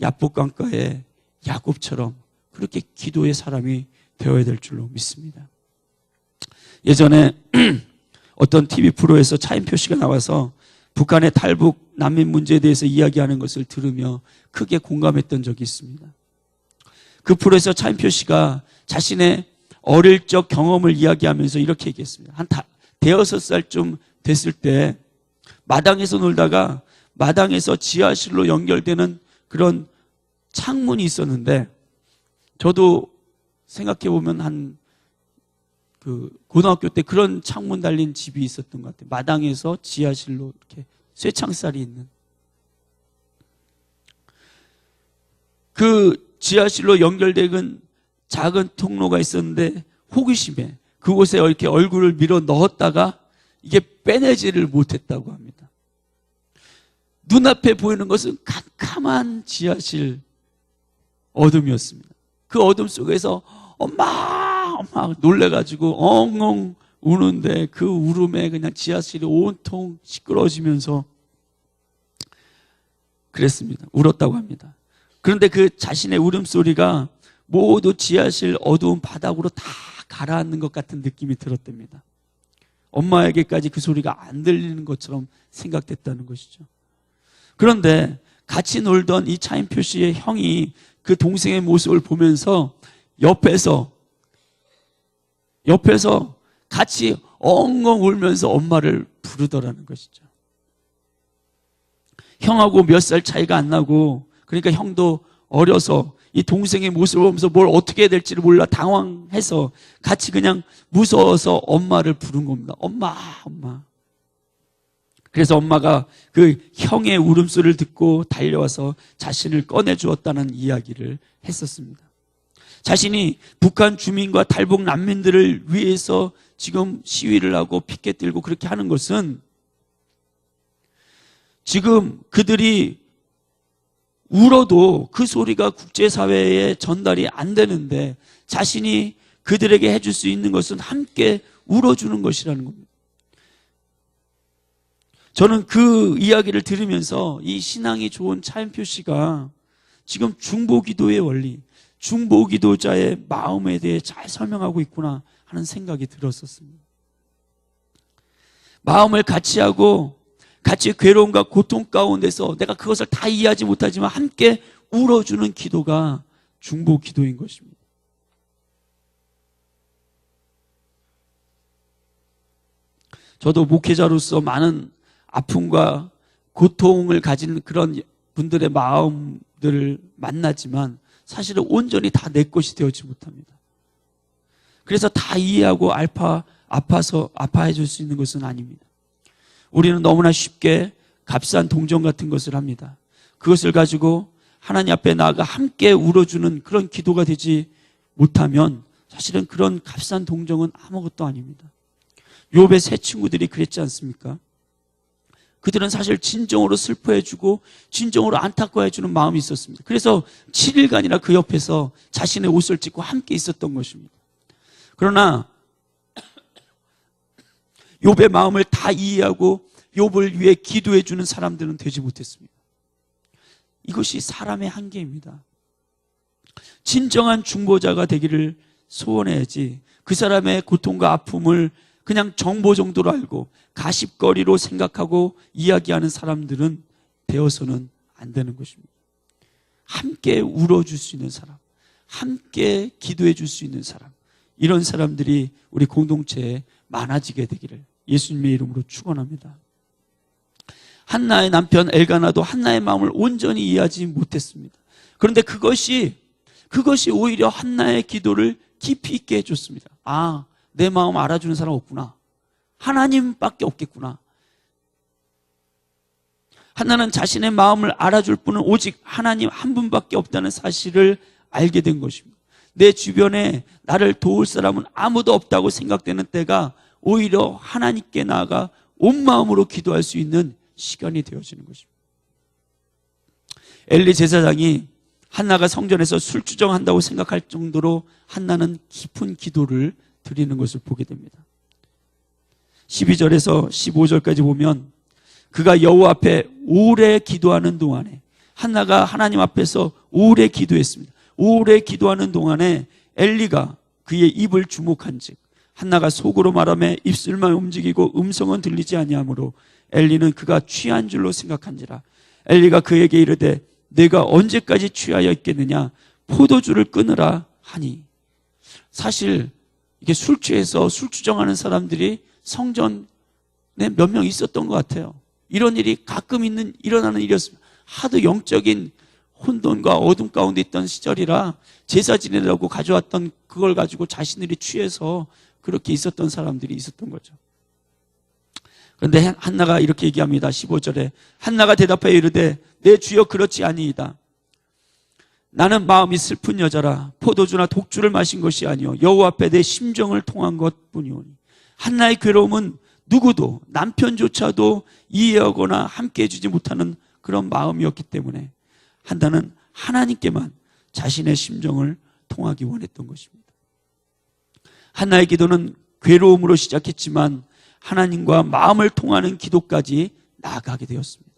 [SPEAKER 1] 야복강가의 야곱처럼 그렇게 기도의 사람이 되어야 될 줄로 믿습니다. 예전에 어떤 TV 프로에서 차인표 씨가 나와서 북한의 탈북 난민 문제에 대해서 이야기하는 것을 들으며 크게 공감했던 적이 있습니다. 그 프로에서 차인표 씨가 자신의 어릴 적 경험을 이야기하면서 이렇게 얘기했습니다. 한 대여섯 살쯤 됐을 때 마당에서 놀다가 마당에서 지하실로 연결되는 그런 창문이 있었는데, 저도 생각해보면 고등학교 때 그런 창문 달린 집이 있었던 것 같아요. 마당에서 지하실로 이렇게 쇠창살이 있는. 그 지하실로 연결된 작은 통로가 있었는데 호기심에 그곳에 이렇게 얼굴을 밀어 넣었다가 이게 빼내지를 못했다고 합니다. 눈앞에 보이는 것은 캄캄한 지하실 어둠이었습니다. 그 어둠 속에서 엄마 놀래가지고 엉엉 우는데, 그 울음에 그냥 지하실이 온통 시끄러워지면서 그랬습니다. 울었다고 합니다. 그런데 그 자신의 울음소리가 모두 지하실 어두운 바닥으로 다 가라앉는 것 같은 느낌이 들었답니다. 엄마에게까지 그 소리가 안 들리는 것처럼 생각됐다는 것이죠. 그런데 같이 놀던 이 차인표 씨의 형이 그 동생의 모습을 보면서 옆에서 같이 엉엉 울면서 엄마를 부르더라는 것이죠. 형하고 몇 살 차이가 안 나고, 그러니까 형도 어려서 이 동생의 모습을 보면서 뭘 어떻게 해야 될지를 몰라 당황해서 같이 그냥 무서워서 엄마를 부른 겁니다. 엄마. 그래서 엄마가 그 형의 울음소리를 듣고 달려와서 자신을 꺼내주었다는 이야기를 했었습니다. 자신이 북한 주민과 탈북 난민들을 위해서 지금 시위를 하고 피켓 들고 그렇게 하는 것은 지금 그들이 울어도 그 소리가 국제사회에 전달이 안 되는데 자신이 그들에게 해줄 수 있는 것은 함께 울어주는 것이라는 겁니다. 저는 그 이야기를 들으면서 이 신앙이 좋은 차인표 씨가 지금 중보기도의 원리, 중보기도자의 마음에 대해 잘 설명하고 있구나 하는 생각이 들었었습니다. 마음을 같이 하고 같이 괴로움과 고통 가운데서 내가 그것을 다 이해하지 못하지만 함께 울어주는 기도가 중보기도인 것입니다. 저도 목회자로서 많은 아픔과 고통을 가진 그런 분들의 마음들을 만나지만 사실은 온전히 다 내 것이 되어지 못합니다. 그래서 다 이해하고 아파해 줄 수 있는 것은 아닙니다. 우리는 너무나 쉽게 값싼 동정 같은 것을 합니다. 그것을 가지고 하나님 앞에 나아가 함께 울어주는 그런 기도가 되지 못하면 사실은 그런 값싼 동정은 아무것도 아닙니다. 욥의 세 친구들이 그랬지 않습니까? 그들은 사실 진정으로 슬퍼해주고 진정으로 안타까워해주는 마음이 있었습니다. 그래서 7일간이나 그 옆에서 자신의 옷을 찢고 함께 있었던 것입니다. 그러나 욥의 마음을 다 이해하고 욥을 위해 기도해주는 사람들은 되지 못했습니다. 이것이 사람의 한계입니다. 진정한 중보자가 되기를 소원해야지 그 사람의 고통과 아픔을 그냥 정보 정도로 알고 가십거리로 생각하고 이야기하는 사람들은 되어서는 안 되는 것입니다. 함께 울어줄 수 있는 사람, 함께 기도해 줄 수 있는 사람, 이런 사람들이 우리 공동체에 많아지게 되기를 예수님의 이름으로 축원합니다. 한나의 남편 엘가나도 한나의 마음을 온전히 이해하지 못했습니다. 그런데 그것이 오히려 한나의 기도를 깊이 있게 해줬습니다. 아, 내 마음 알아주는 사람 없구나. 하나님밖에 없겠구나. 한나는 자신의 마음을 알아줄 분은 오직 하나님 한 분밖에 없다는 사실을 알게 된 것입니다. 내 주변에 나를 도울 사람은 아무도 없다고 생각되는 때가 오히려 하나님께 나아가 온 마음으로 기도할 수 있는 시간이 되어지는 것입니다. 엘리 제사장이 한나가 성전에서 술주정한다고 생각할 정도로 한나는 깊은 기도를 드리는 것을 보게 됩니다. 12절에서 15절까지 보면 그가 여호와 앞에 오래 기도하는 동안에 한나가 하나님 앞에서 오래 기도했습니다. 오래 기도하는 동안에 엘리가 그의 입을 주목한즉 한나가 속으로 말하며 입술만 움직이고 음성은 들리지 아니하므로 엘리는 그가 취한 줄로 생각한지라. 엘리가 그에게 이르되 내가 언제까지 취하여 있겠느냐 포도주를 끊으라 하니. 사실 이게 술 취해서 술주정하는 사람들이 성전에 몇 명 있었던 것 같아요. 이런 일이 가끔 일어나는 일이었습니다. 하도 영적인 혼돈과 어둠 가운데 있던 시절이라 제사 지내려고 가져왔던 그걸 가지고 자신들이 취해서 그렇게 있었던 사람들이 있었던 거죠. 그런데 한나가 이렇게 얘기합니다. 15절에 한나가 대답하여 이르되 내 주여 그렇지 아니이다. 나는 마음이 슬픈 여자라 포도주나 독주를 마신 것이 아니요 여호와 앞에 내 심정을 통한 것뿐이오니. 한나의 괴로움은 누구도 남편조차도 이해하거나 함께 해주지 못하는 그런 마음이었기 때문에 한나는 하나님께만 자신의 심정을 통하기 원했던 것입니다. 한나의 기도는 괴로움으로 시작했지만 하나님과 마음을 통하는 기도까지 나아가게 되었습니다.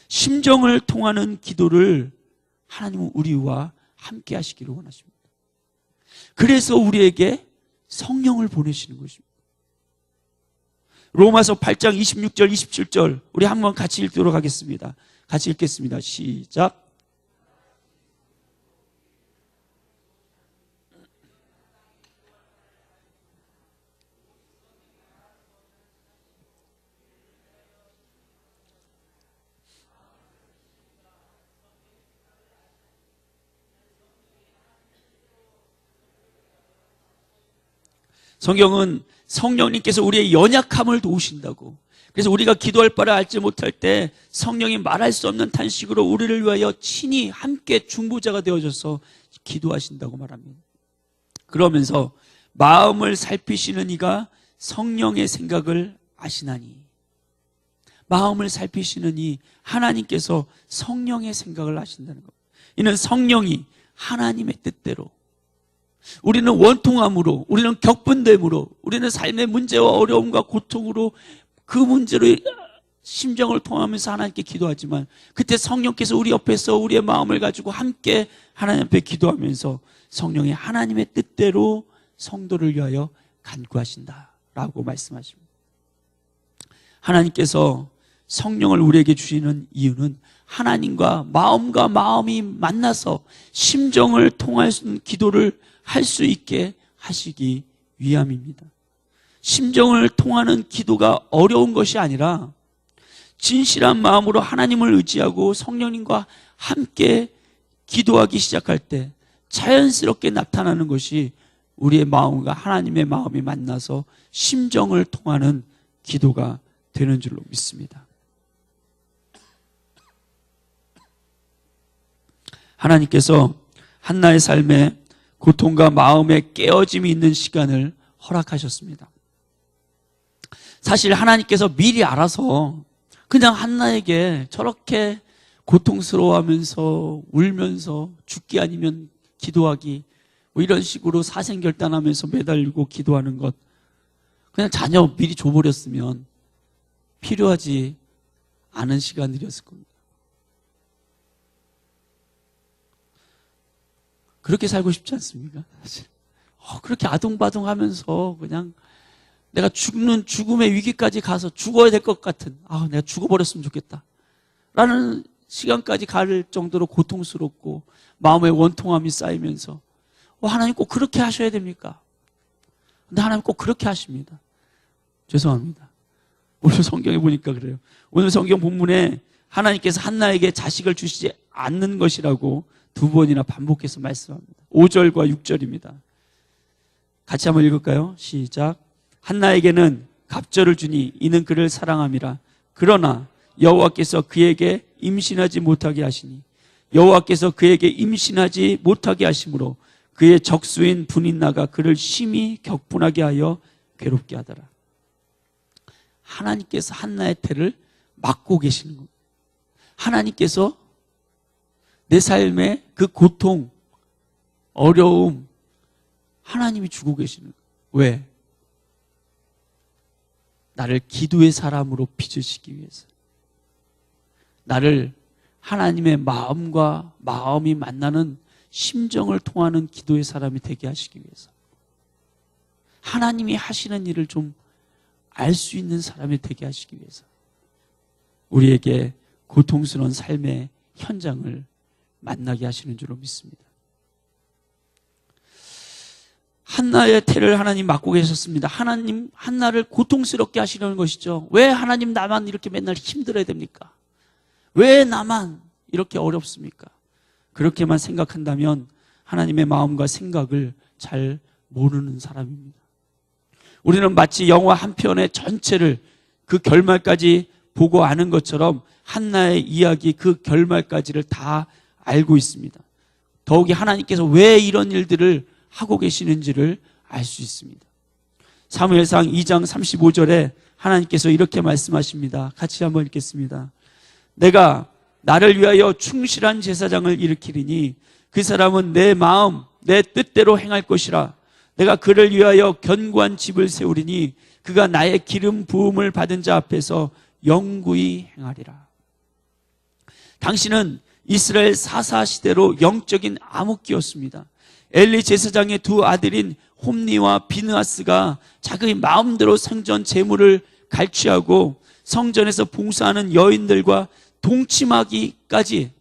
[SPEAKER 1] 심정을 통하는 기도를 하나님은 우리와 함께 하시기를 원하십니다. 그래서 우리에게 성령을 보내시는 것입니다. 로마서 8장 26절 27절 우리 한번 같이 읽도록 하겠습니다. 같이 읽겠습니다. 시작. 성경은 성령님께서 우리의 연약함을 도우신다고, 그래서 우리가 기도할 바를 알지 못할 때 성령이 말할 수 없는 탄식으로 우리를 위하여 친히 함께 중보자가 되어져서 기도하신다고 말합니다. 그러면서 마음을 살피시는 이가 성령의 생각을 아시나니, 마음을 살피시는 이 하나님께서 성령의 생각을 아신다는 것. 이는 성령이 하나님의 뜻대로, 우리는 원통함으로, 우리는 격분됨으로, 우리는 삶의 문제와 어려움과 고통으로 그 문제로 심정을 통하면서 하나님께 기도하지만, 그때 성령께서 우리 옆에서 우리의 마음을 가지고 함께 하나님 앞에 기도하면서 성령이 하나님의 뜻대로 성도를 위하여 간구하신다라고 말씀하십니다. 하나님께서 성령을 우리에게 주시는 이유는 하나님과 마음이 만나서 심정을 통할 수 있는 기도를 할 수 있게 하시기 위함입니다. 심정을 통하는 기도가 어려운 것이 아니라 진실한 마음으로 하나님을 의지하고 성령님과 함께 기도하기 시작할 때 자연스럽게 나타나는 것이 우리의 마음과 하나님의 마음이 만나서 심정을 통하는 기도가 되는 줄로 믿습니다. 하나님께서 한나의 삶에 고통과 마음의 깨어짐이 있는 시간을 허락하셨습니다. 사실 하나님께서 미리 알아서 그냥 한나에게 저렇게 고통스러워하면서 울면서 죽기 아니면 기도하기, 뭐 이런 식으로 사생결단하면서 매달리고 기도하는 것, 그냥 자녀 미리 줘버렸으면 필요하지 않은 시간들이었을 겁니다. 그렇게 살고 싶지 않습니까? 사실. 그렇게 아둥바둥하면서 그냥 내가 죽음의 위기까지 가서 죽어야 될 것 같은, 내가 죽어버렸으면 좋겠다 라는 시간까지 갈 정도로 고통스럽고 마음의 원통함이 쌓이면서 하나님 꼭 그렇게 하셔야 됩니까? 근데 하나님 꼭 그렇게 하십니다. 죄송합니다. 오늘 성경에 보니까 그래요. 오늘 성경 본문에 하나님께서 한나에게 자식을 주시지 않는 것이라고 2번이나 반복해서 말씀합니다. 5절과 6절입니다. 같이 한번 읽을까요? 시작. 한나에게는 갑절을 주니 이는 그를 사랑함이라. 그러나 여호와께서 그에게 임신하지 못하게 하시니, 여호와께서 그에게 임신하지 못하게 하심으로 그의 적수인 분인나가 그를 심히 격분하게 하여 괴롭게 하더라. 하나님께서 한나의 태를 막고 계시는 겁니다. 하나님께서 내 삶의 그 고통, 어려움, 하나님이 주고 계시는 거예요. 왜? 나를 기도의 사람으로 빚으시기 위해서, 나를 하나님의 마음과 마음이 만나는 심정을 통하는 기도의 사람이 되게 하시기 위해서, 하나님이 하시는 일을 좀 알 수 있는 사람이 되게 하시기 위해서 우리에게 고통스러운 삶의 현장을 만나게 하시는 줄로 믿습니다. 한나의 태를 하나님 막고 계셨습니다. 하나님 한나를 고통스럽게 하시려는 것이죠. 왜 하나님 나만 이렇게 맨날 힘들어야 됩니까? 왜 나만 이렇게 어렵습니까? 그렇게만 생각한다면 하나님의 마음과 생각을 잘 모르는 사람입니다. 우리는 마치 영화 한 편의 전체를 그 결말까지 보고 아는 것처럼 한나의 이야기 그 결말까지를 다 알고 있습니다. 더욱이 하나님께서 왜 이런 일들을 하고 계시는지를 알 수 있습니다. 사무엘상 2장 35절에 하나님께서 이렇게 말씀하십니다. 같이 한번 읽겠습니다. 내가 나를 위하여 충실한 제사장을 일으키리니 그 사람은 내 마음 내 뜻대로 행할 것이라. 내가 그를 위하여 견고한 집을 세우리니 그가 나의 기름 부음을 받은 자 앞에서 영구히 행하리라. 당신은 이스라엘 사사 시대로 영적인 암흑기였습니다. 엘리 제사장의 두 아들인 홈니와 비느하스가 자기 마음대로 성전 제물을 갈취하고 성전에서 봉사하는 여인들과 동침하기까지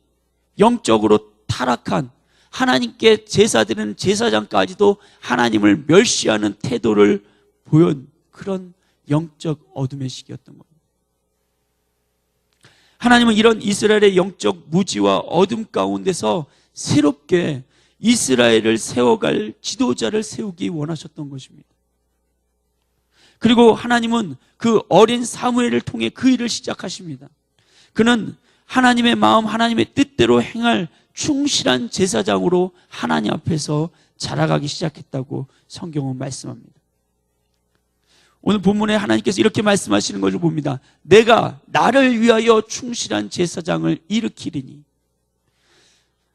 [SPEAKER 1] 영적으로 타락한, 하나님께 제사드리는 제사장까지도 하나님을 멸시하는 태도를 보인 그런 영적 어둠의 시기였던 겁니다. 하나님은 이런 이스라엘의 영적 무지와 어둠 가운데서 새롭게 이스라엘을 세워갈 지도자를 세우기 원하셨던 것입니다. 그리고 하나님은 그 어린 사무엘을 통해 그 일을 시작하십니다. 그는 하나님의 마음, 하나님의 뜻대로 행할 충실한 제사장으로 하나님 앞에서 자라가기 시작했다고 성경은 말씀합니다. 오늘 본문에 하나님께서 이렇게 말씀하시는 것을 봅니다. 내가 나를 위하여 충실한 제사장을 일으키리니.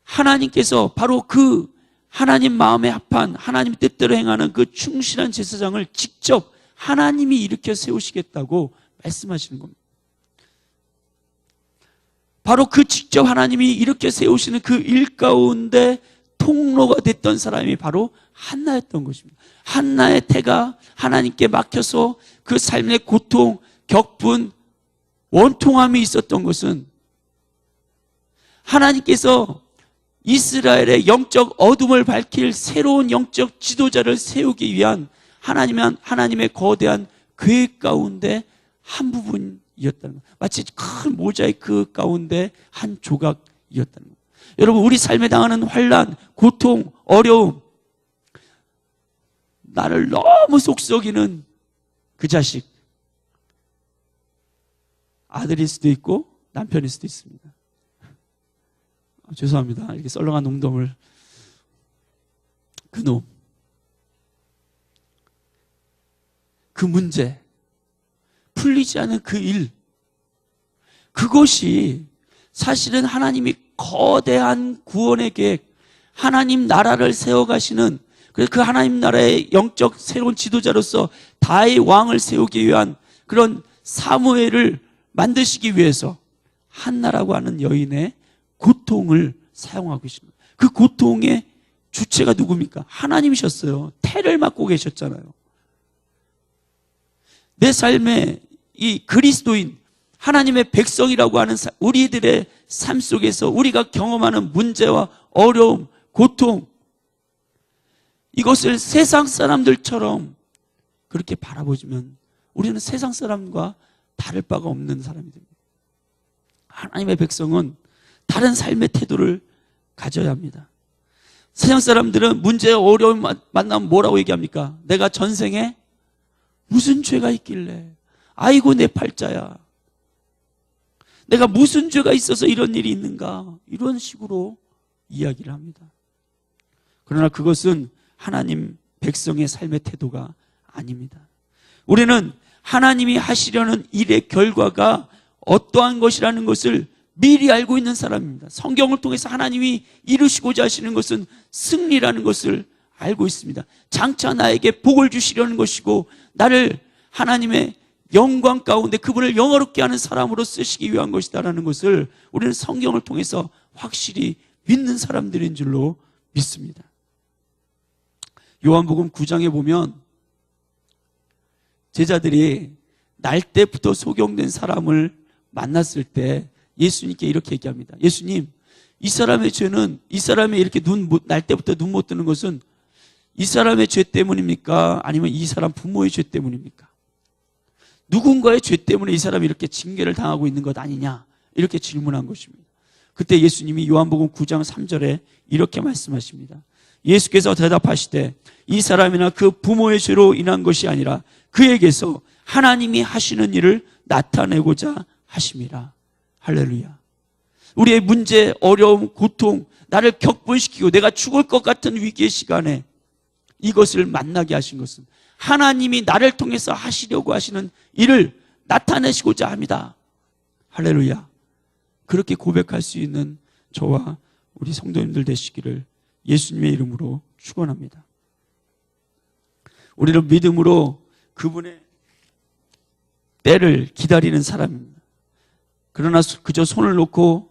[SPEAKER 1] 하나님께서 바로 그 하나님 마음에 합한 하나님 뜻대로 행하는 그 충실한 제사장을 직접 하나님이 일으켜 세우시겠다고 말씀하시는 겁니다. 바로 그 직접 하나님이 일으켜 세우시는 그 일 가운데 통로가 됐던 사람이 바로 한나였던 것입니다. 한나의 태가 하나님께 막혀서 그 삶의 고통, 격분, 원통함이 있었던 것은 하나님께서 이스라엘의 영적 어둠을 밝힐 새로운 영적 지도자를 세우기 위한 하나님의 거대한 계획 가운데 한 부분이었다는 것. 마치 큰 모자이크 가운데 한 조각이었다는 것. 여러분, 우리 삶에 당하는 환난, 고통, 어려움, 나를 너무 속썩이는 그 자식, 아들일 수도 있고 남편일 수도 있습니다. 죄송합니다. 이렇게 썰렁한 농담을. 그놈, 그 문제, 풀리지 않은 그 일, 그것이 사실은 하나님이 거대한 구원의 계획, 하나님 나라를 세워가시는, 그래서 그 하나님 나라의 영적 새로운 지도자로서 다의 왕을 세우기 위한 그런 사무엘을 만드시기 위해서 한나라고 하는 여인의 고통을 사용하고 계십니다. 그 고통의 주체가 누굽니까? 하나님이셨어요. 태를 맡고 계셨잖아요. 내 삶에 이 그리스도인, 하나님의 백성이라고 하는 우리들의 삶 속에서 우리가 경험하는 문제와 어려움, 고통, 이것을 세상 사람들처럼 그렇게 바라보지만 우리는 세상 사람과 다를 바가 없는 사람이 됩니다. 하나님의 백성은 다른 삶의 태도를 가져야 합니다. 세상 사람들은 문제와 어려움 만나면 뭐라고 얘기합니까? 내가 전생에 무슨 죄가 있길래, 아이고 내 팔자야, 내가 무슨 죄가 있어서 이런 일이 있는가, 이런 식으로 이야기를 합니다. 그러나 그것은 하나님 백성의 삶의 태도가 아닙니다. 우리는 하나님이 하시려는 일의 결과가 어떠한 것이라는 것을 미리 알고 있는 사람입니다. 성경을 통해서 하나님이 이루시고자 하시는 것은 승리라는 것을 알고 있습니다. 장차 나에게 복을 주시려는 것이고 나를 하나님의 영광 가운데 그분을 영화롭게 하는 사람으로 쓰시기 위한 것이다라는 것을 우리는 성경을 통해서 확실히 믿는 사람들인 줄로 믿습니다. 요한복음 9장에 보면 제자들이 날 때부터 소경된 사람을 만났을 때 예수님께 이렇게 얘기합니다. 예수님, 이 사람의 죄는, 이 사람이 이렇게 날 때부터 눈 못 뜨는 것은 이 사람의 죄 때문입니까? 아니면 이 사람 부모의 죄 때문입니까? 누군가의 죄 때문에 이 사람이 이렇게 징계를 당하고 있는 것 아니냐? 이렇게 질문한 것입니다. 그때 예수님이 요한복음 9장 3절에 이렇게 말씀하십니다. 예수께서 대답하시되 이 사람이나 그 부모의 죄로 인한 것이 아니라 그에게서 하나님이 하시는 일을 나타내고자 하심이라. 할렐루야. 우리의 문제, 어려움, 고통, 나를 격분시키고 내가 죽을 것 같은 위기의 시간에 이것을 만나게 하신 것은 하나님이 나를 통해서 하시려고 하시는 일을 나타내시고자 합니다. 할렐루야. 그렇게 고백할 수 있는 저와 우리 성도님들 되시기를 예수님의 이름으로 축원합니다. 우리는 믿음으로 그분의 때를 기다리는 사람입니다. 그러나 그저 손을 놓고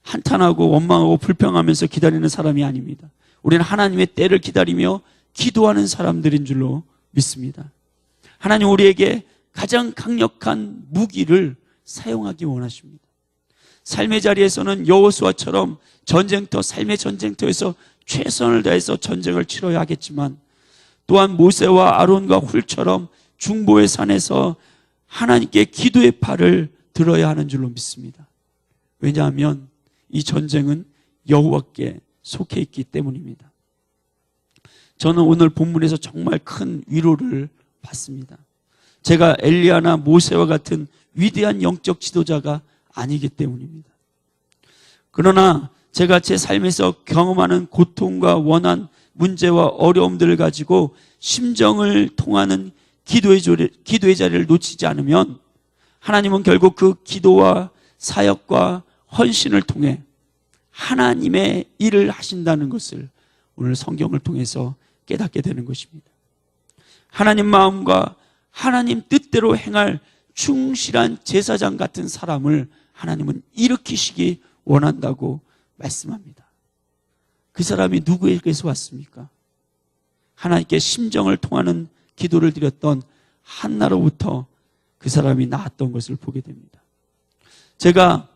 [SPEAKER 1] 한탄하고 원망하고 불평하면서 기다리는 사람이 아닙니다. 우리는 하나님의 때를 기다리며 기도하는 사람들인 줄로 믿습니다. 하나님 우리에게 가장 강력한 무기를 사용하기 원하십니다. 삶의 자리에서는 여호수아처럼 삶의 전쟁터에서 최선을 다해서 전쟁을 치러야 하겠지만 또한 모세와 아론과 훌처럼 중보의 산에서 하나님께 기도의 팔을 들어야 하는 줄로 믿습니다. 왜냐하면 이 전쟁은 여호와께 속해 있기 때문입니다. 저는 오늘 본문에서 정말 큰 위로를 받습니다. 제가 엘리야나 모세와 같은 위대한 영적 지도자가 아니기 때문입니다. 그러나 제가 제 삶에서 경험하는 고통과 원한, 문제와 어려움들을 가지고 심정을 통하는 기도의 자리를 놓치지 않으면 하나님은 결국 그 기도와 사역과 헌신을 통해 하나님의 일을 하신다는 것을 오늘 성경을 통해서 깨닫게 되는 것입니다. 하나님 마음과 하나님 뜻대로 행할 충실한 제사장 같은 사람을 하나님은 일으키시기 원한다고 말씀합니다. 그 사람이 누구에게서 왔습니까? 하나님께 심정을 통하는 기도를 드렸던 한나로부터 그 사람이 나왔던 것을 보게 됩니다. 제가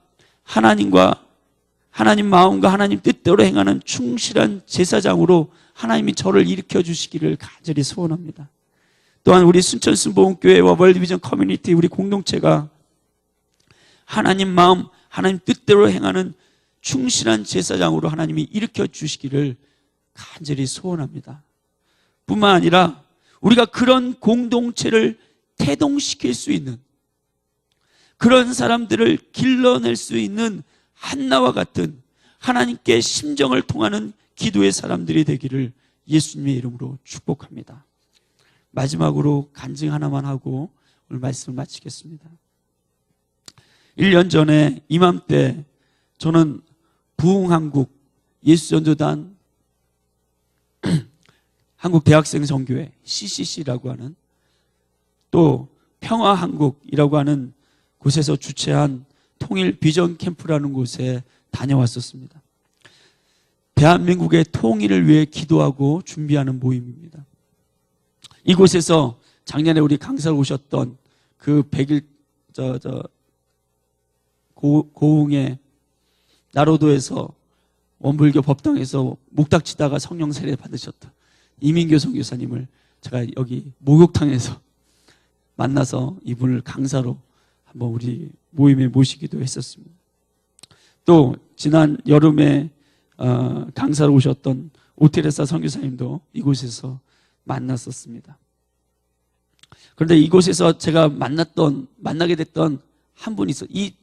[SPEAKER 1] 하나님과 하나님 마음과 하나님 뜻대로 행하는 충실한 제사장으로 하나님이 저를 일으켜 주시기를 간절히 소원합니다. 또한 우리 순천순복음교회와 월드비전 커뮤니티 우리 공동체가 하나님 마음, 하나님 뜻대로 행하는 충실한 제사장으로 하나님이 일으켜 주시기를 간절히 소원합니다. 뿐만 아니라 우리가 그런 공동체를 태동시킬 수 있는, 그런 사람들을 길러낼 수 있는 한나와 같은 하나님께 심정을 통하는 기도의 사람들이 되기를 예수님의 이름으로 축복합니다. 마지막으로 간증 하나만 하고 오늘 말씀을 마치겠습니다. 1년 전에 이맘때 저는 부흥한국 예수전도단 한국대학생선교회 CCC라고 하는, 또 평화한국이라고 하는 곳에서 주최한 통일 비전 캠프라는 곳에 다녀왔었습니다. 대한민국의 통일을 위해 기도하고 준비하는 모임입니다. 이곳에서 작년에 우리 강사로 오셨던 그 100일 고흥의 나로도에서 원불교 법당에서 목닥치다가 성령 세례 받으셨던 이민교 선교사님을 제가 여기 목욕탕에서 만나서 이분을 강사로 한번 우리 모임에 모시기도 했었습니다. 또 지난 여름에 강사로 오셨던 오테레사 선교사님도 이곳에서 만났었습니다. 그런데 이곳에서 제가 만나게 됐던 한 분이 있어요. 이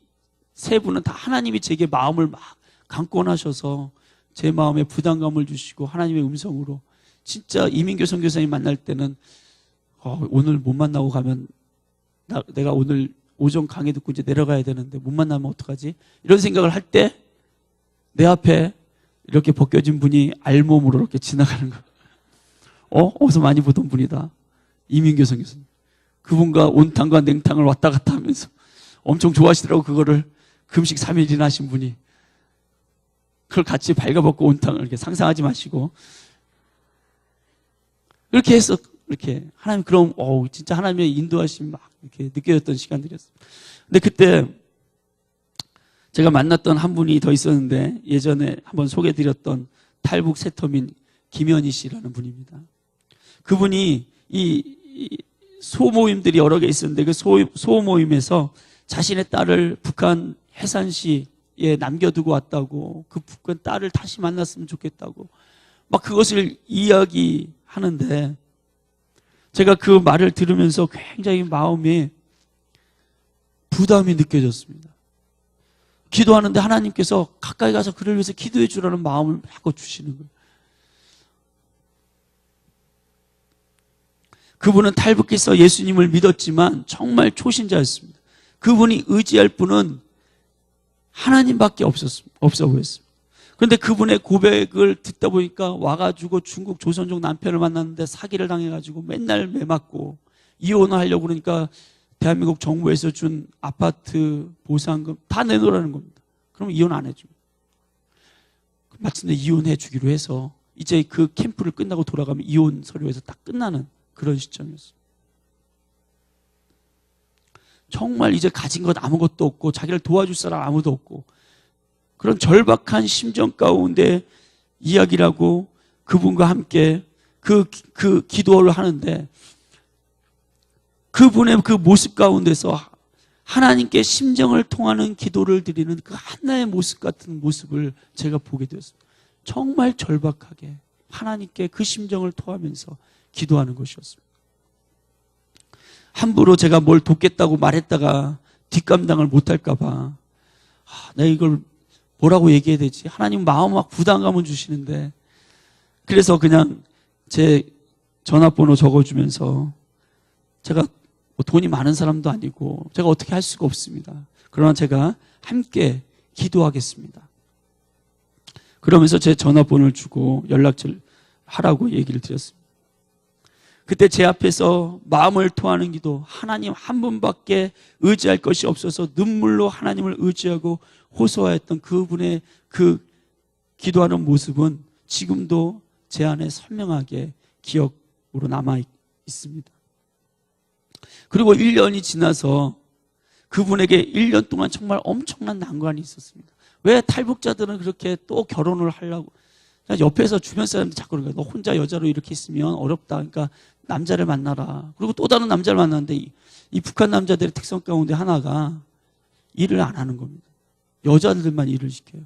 [SPEAKER 1] 세 분은 다 하나님이 제게 마음을 막 강권하셔서 제 마음에 부담감을 주시고 하나님의 음성으로, 진짜 이민교 선교사님 만날 때는 오늘 못 만나고 가면 내가 오늘 오전 강의 듣고 이제 내려가야 되는데 못 만나면 어떡하지? 이런 생각을 할 때 내 앞에 이렇게 벗겨진 분이 알몸으로 이렇게 지나가는 거예요. 어디서 많이 보던 분이다. 이민교 선교사님. 그분과 온탕과 냉탕을 왔다 갔다 하면서 엄청 좋아하시더라고. 그거를 금식 3일이나 하신 분이. 그걸 같이 발가벗고 온탕을 이렇게 상상하지 마시고 이렇게 해서 이렇게 하나님, 그럼 진짜 하나님의 인도하심 막 이렇게 느껴졌던 시간들이었습니다. 근데 그때 제가 만났던 한 분이 더 있었는데, 예전에 한번 소개해드렸던 탈북 세터민 김현희 씨라는 분입니다. 그분이 이 소모임들이 여러 개 있었는데 그 소모임에서 자신의 딸을 북한 해산시에 남겨두고 왔다고, 그 북한 딸을 다시 만났으면 좋겠다고 막 그것을 이야기하는데, 제가 그 말을 들으면서 굉장히 마음에 부담이 느껴졌습니다. 기도하는데 하나님께서 가까이 가서 그를 위해서 기도해 주라는 마음을 자꾸 주시는 거예요. 그분은 탈북해서 예수님을 믿었지만 정말 초신자였습니다. 그분이 의지할 분은 하나님밖에 없어 보였습니다. 그런데 그분의 고백을 듣다 보니까 와가지고 중국 조선족 남편을 만났는데 사기를 당해가지고 맨날 매맞고 이혼을 하려고 그러니까 대한민국 정부에서 준 아파트 보상금 다 내놓으라는 겁니다. 그럼 이혼 안 해줍니다. 마침내 이혼해 주기로 해서 이제 그 캠프를 끝나고 돌아가면 이혼 서류에서 딱 끝나는 그런 시점이었습니다. 정말 이제 가진 것 아무것도 없고 자기를 도와줄 사람 아무도 없고 그런 절박한 심정 가운데 이야기라고 그분과 함께 그 기도를 하는데, 그분의 그 모습 가운데서 하나님께 심정을 통하는 기도를 드리는 그 하나의 모습 같은 모습을 제가 보게 되었습니다. 정말 절박하게 하나님께 그 심정을 토하면서 기도하는 것이었습니다. 함부로 제가 뭘 돕겠다고 말했다가 뒷감당을 못할까 봐 내가 이걸 뭐라고 얘기해야 되지? 하나님 마음 막 부담감을 주시는데, 그래서 그냥 제 전화번호 적어주면서, 제가 뭐 돈이 많은 사람도 아니고 제가 어떻게 할 수가 없습니다. 그러나 제가 함께 기도하겠습니다. 그러면서 제 전화번호를 주고 연락처를 하라고 얘기를 드렸습니다. 그때 제 앞에서 마음을 토하는 기도, 하나님 한 분밖에 의지할 것이 없어서 눈물로 하나님을 의지하고 호소하였던 그분의 그 기도하는 모습은 지금도 제 안에 선명하게 기억으로 남아 있습니다. 그리고 1년이 지나서 그분에게 1년 동안 정말 엄청난 난관이 있었습니다. 왜 탈북자들은 그렇게 또 결혼을 하려고, 옆에서 주변 사람들이 자꾸 그러는 거예요. 너 혼자 여자로 이렇게 있으면 어렵다. 그러니까 남자를 만나라. 그리고 또 다른 남자를 만났는데 이 북한 남자들의 특성 가운데 하나가 일을 안 하는 겁니다. 여자들만 일을 시켜요.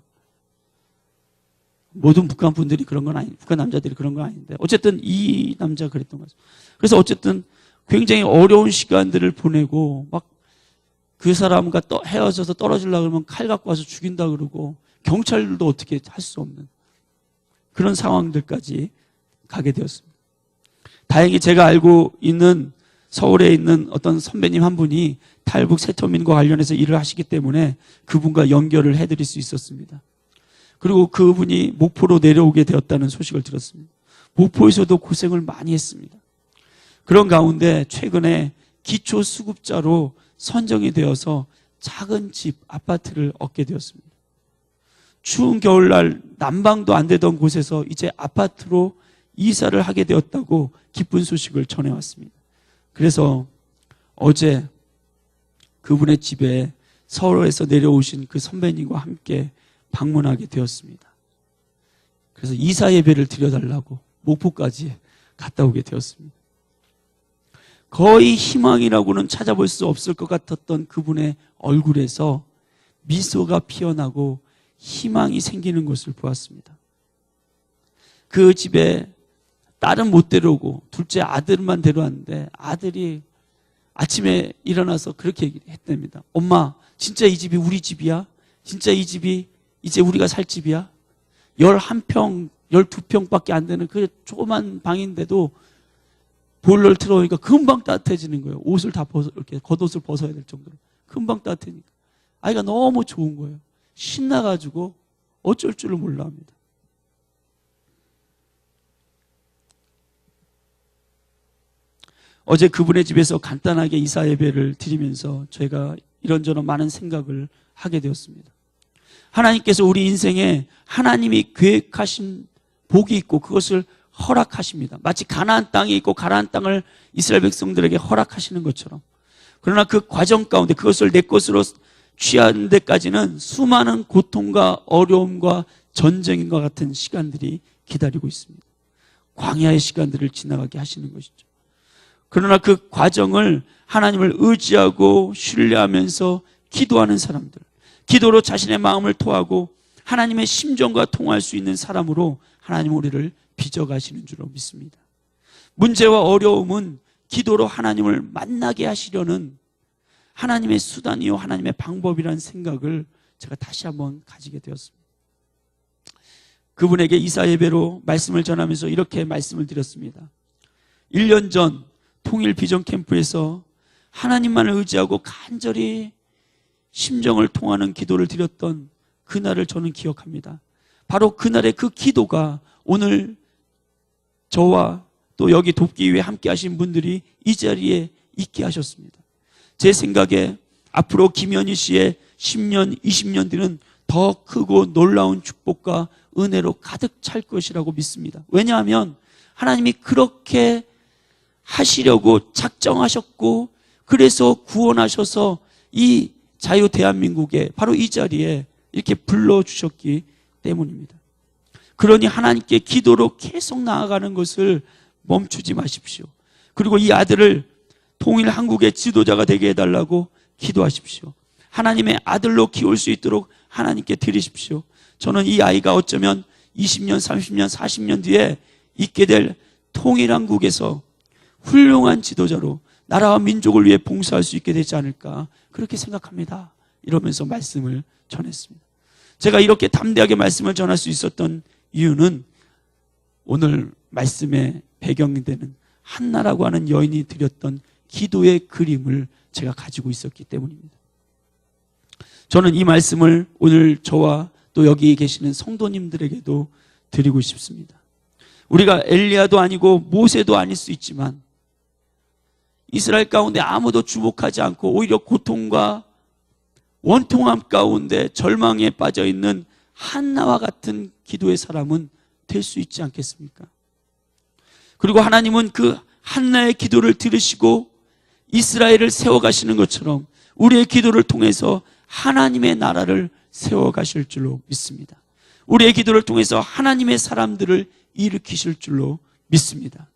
[SPEAKER 1] 모든 북한 분들이 그런 건 아니, 북한 남자들이 그런 건 아닌데 어쨌든 이 남자가 그랬던 거죠. 그래서 어쨌든 굉장히 어려운 시간들을 보내고 막 그 사람과 또 헤어져서 떨어지려고 그러면 칼 갖고 와서 죽인다 그러고 경찰들도 어떻게 할 수 없는 그런 상황들까지 가게 되었습니다. 다행히 제가 알고 있는 서울에 있는 어떤 선배님 한 분이 탈북 세터민과 관련해서 일을 하시기 때문에 그분과 연결을 해드릴 수 있었습니다. 그리고 그분이 목포로 내려오게 되었다는 소식을 들었습니다. 목포에서도 고생을 많이 했습니다. 그런 가운데 최근에 기초수급자로 선정이 되어서 작은 집, 아파트를 얻게 되었습니다. 추운 겨울날 난방도 안 되던 곳에서 이제 아파트로 이사를 하게 되었다고 기쁜 소식을 전해왔습니다. 그래서 어제 그분의 집에 서울에서 내려오신 그 선배님과 함께 방문하게 되었습니다. 그래서 이사 예배를 드려달라고 목포까지 갔다 오게 되었습니다. 거의 희망이라고는 찾아볼 수 없을 것 같았던 그분의 얼굴에서 미소가 피어나고 희망이 생기는 것을 보았습니다. 그 집에 딸은 못 데려오고 둘째 아들만 데려왔는데 아들이 아침에 일어나서 그렇게 했답니다. 엄마, 진짜 이 집이 우리 집이야? 진짜 이 집이 이제 우리가 살 집이야? 11평, 12평밖에 안 되는 그 조그만 방인데도 보일러를 틀어놓으니까 금방 따뜻해지는 거예요. 옷을 다 벗어, 이렇게 겉옷을 벗어야 될 정도로. 금방 따뜻해지니까. 아이가 너무 좋은 거예요. 신나가지고 어쩔 줄을 몰라 합니다. 어제 그분의 집에서 간단하게 이사 예배를 드리면서 저희가 이런저런 많은 생각을 하게 되었습니다. 하나님께서 우리 인생에 하나님이 계획하신 복이 있고 그것을 허락하십니다. 마치 가나안 땅이 있고 가나안 땅을 이스라엘 백성들에게 허락하시는 것처럼. 그러나 그 과정 가운데 그것을 내 것으로 취하는 데까지는 수많은 고통과 어려움과 전쟁과 같은 시간들이 기다리고 있습니다. 광야의 시간들을 지나가게 하시는 것이죠. 그러나 그 과정을 하나님을 의지하고 신뢰하면서 기도하는 사람들, 기도로 자신의 마음을 토하고 하나님의 심정과 통할 수 있는 사람으로 하나님 우리를 빚어가시는 줄로 믿습니다. 문제와 어려움은 기도로 하나님을 만나게 하시려는 하나님의 수단이요 하나님의 방법이라는 생각을 제가 다시 한번 가지게 되었습니다. 그분에게 이사 예배로 말씀을 전하면서 이렇게 말씀을 드렸습니다. 1년 전 통일 비전 캠프에서 하나님만을 의지하고 간절히 심정을 통하는 기도를 드렸던 그날을 저는 기억합니다. 바로 그날의 그 기도가 오늘 저와 또 여기 돕기 위해 함께 하신 분들이 이 자리에 있게 하셨습니다. 제 생각에 앞으로 김현희 씨의 10년, 20년 뒤는 더 크고 놀라운 축복과 은혜로 가득 찰 것이라고 믿습니다. 왜냐하면 하나님이 그렇게 하시려고 작정하셨고 그래서 구원하셔서 이 자유 대한민국에 바로 이 자리에 이렇게 불러주셨기 때문입니다. 그러니 하나님께 기도로 계속 나아가는 것을 멈추지 마십시오. 그리고 이 아들을 통일 한국의 지도자가 되게 해달라고 기도하십시오. 하나님의 아들로 키울 수 있도록 하나님께 드리십시오. 저는 이 아이가 어쩌면 20년, 30년, 40년 뒤에 있게 될 통일 한국에서 훌륭한 지도자로 나라와 민족을 위해 봉사할 수 있게 되지 않을까 그렇게 생각합니다. 이러면서 말씀을 전했습니다. 제가 이렇게 담대하게 말씀을 전할 수 있었던 이유는 오늘 말씀의 배경이 되는 한나라고 하는 여인이 드렸던 기도의 그림을 제가 가지고 있었기 때문입니다. 저는 이 말씀을 오늘 저와 또 여기 계시는 성도님들에게도 드리고 싶습니다. 우리가 엘리야도 아니고 모세도 아닐 수 있지만 이스라엘 가운데 아무도 주목하지 않고 오히려 고통과 원통함 가운데 절망에 빠져 있는 한나와 같은 기도의 사람은 될 수 있지 않겠습니까? 그리고 하나님은 그 한나의 기도를 들으시고 이스라엘을 세워가시는 것처럼 우리의 기도를 통해서 하나님의 나라를 세워가실 줄로 믿습니다. 우리의 기도를 통해서 하나님의 사람들을 일으키실 줄로 믿습니다.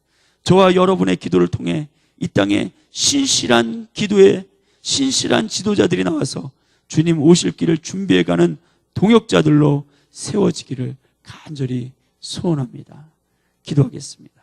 [SPEAKER 1] 저와 여러분의 기도를 통해 이 땅에 신실한 기도에 신실한 지도자들이 나와서 주님 오실 길을 준비해가는 동역자들로 세워지기를 간절히 소원합니다. 기도하겠습니다.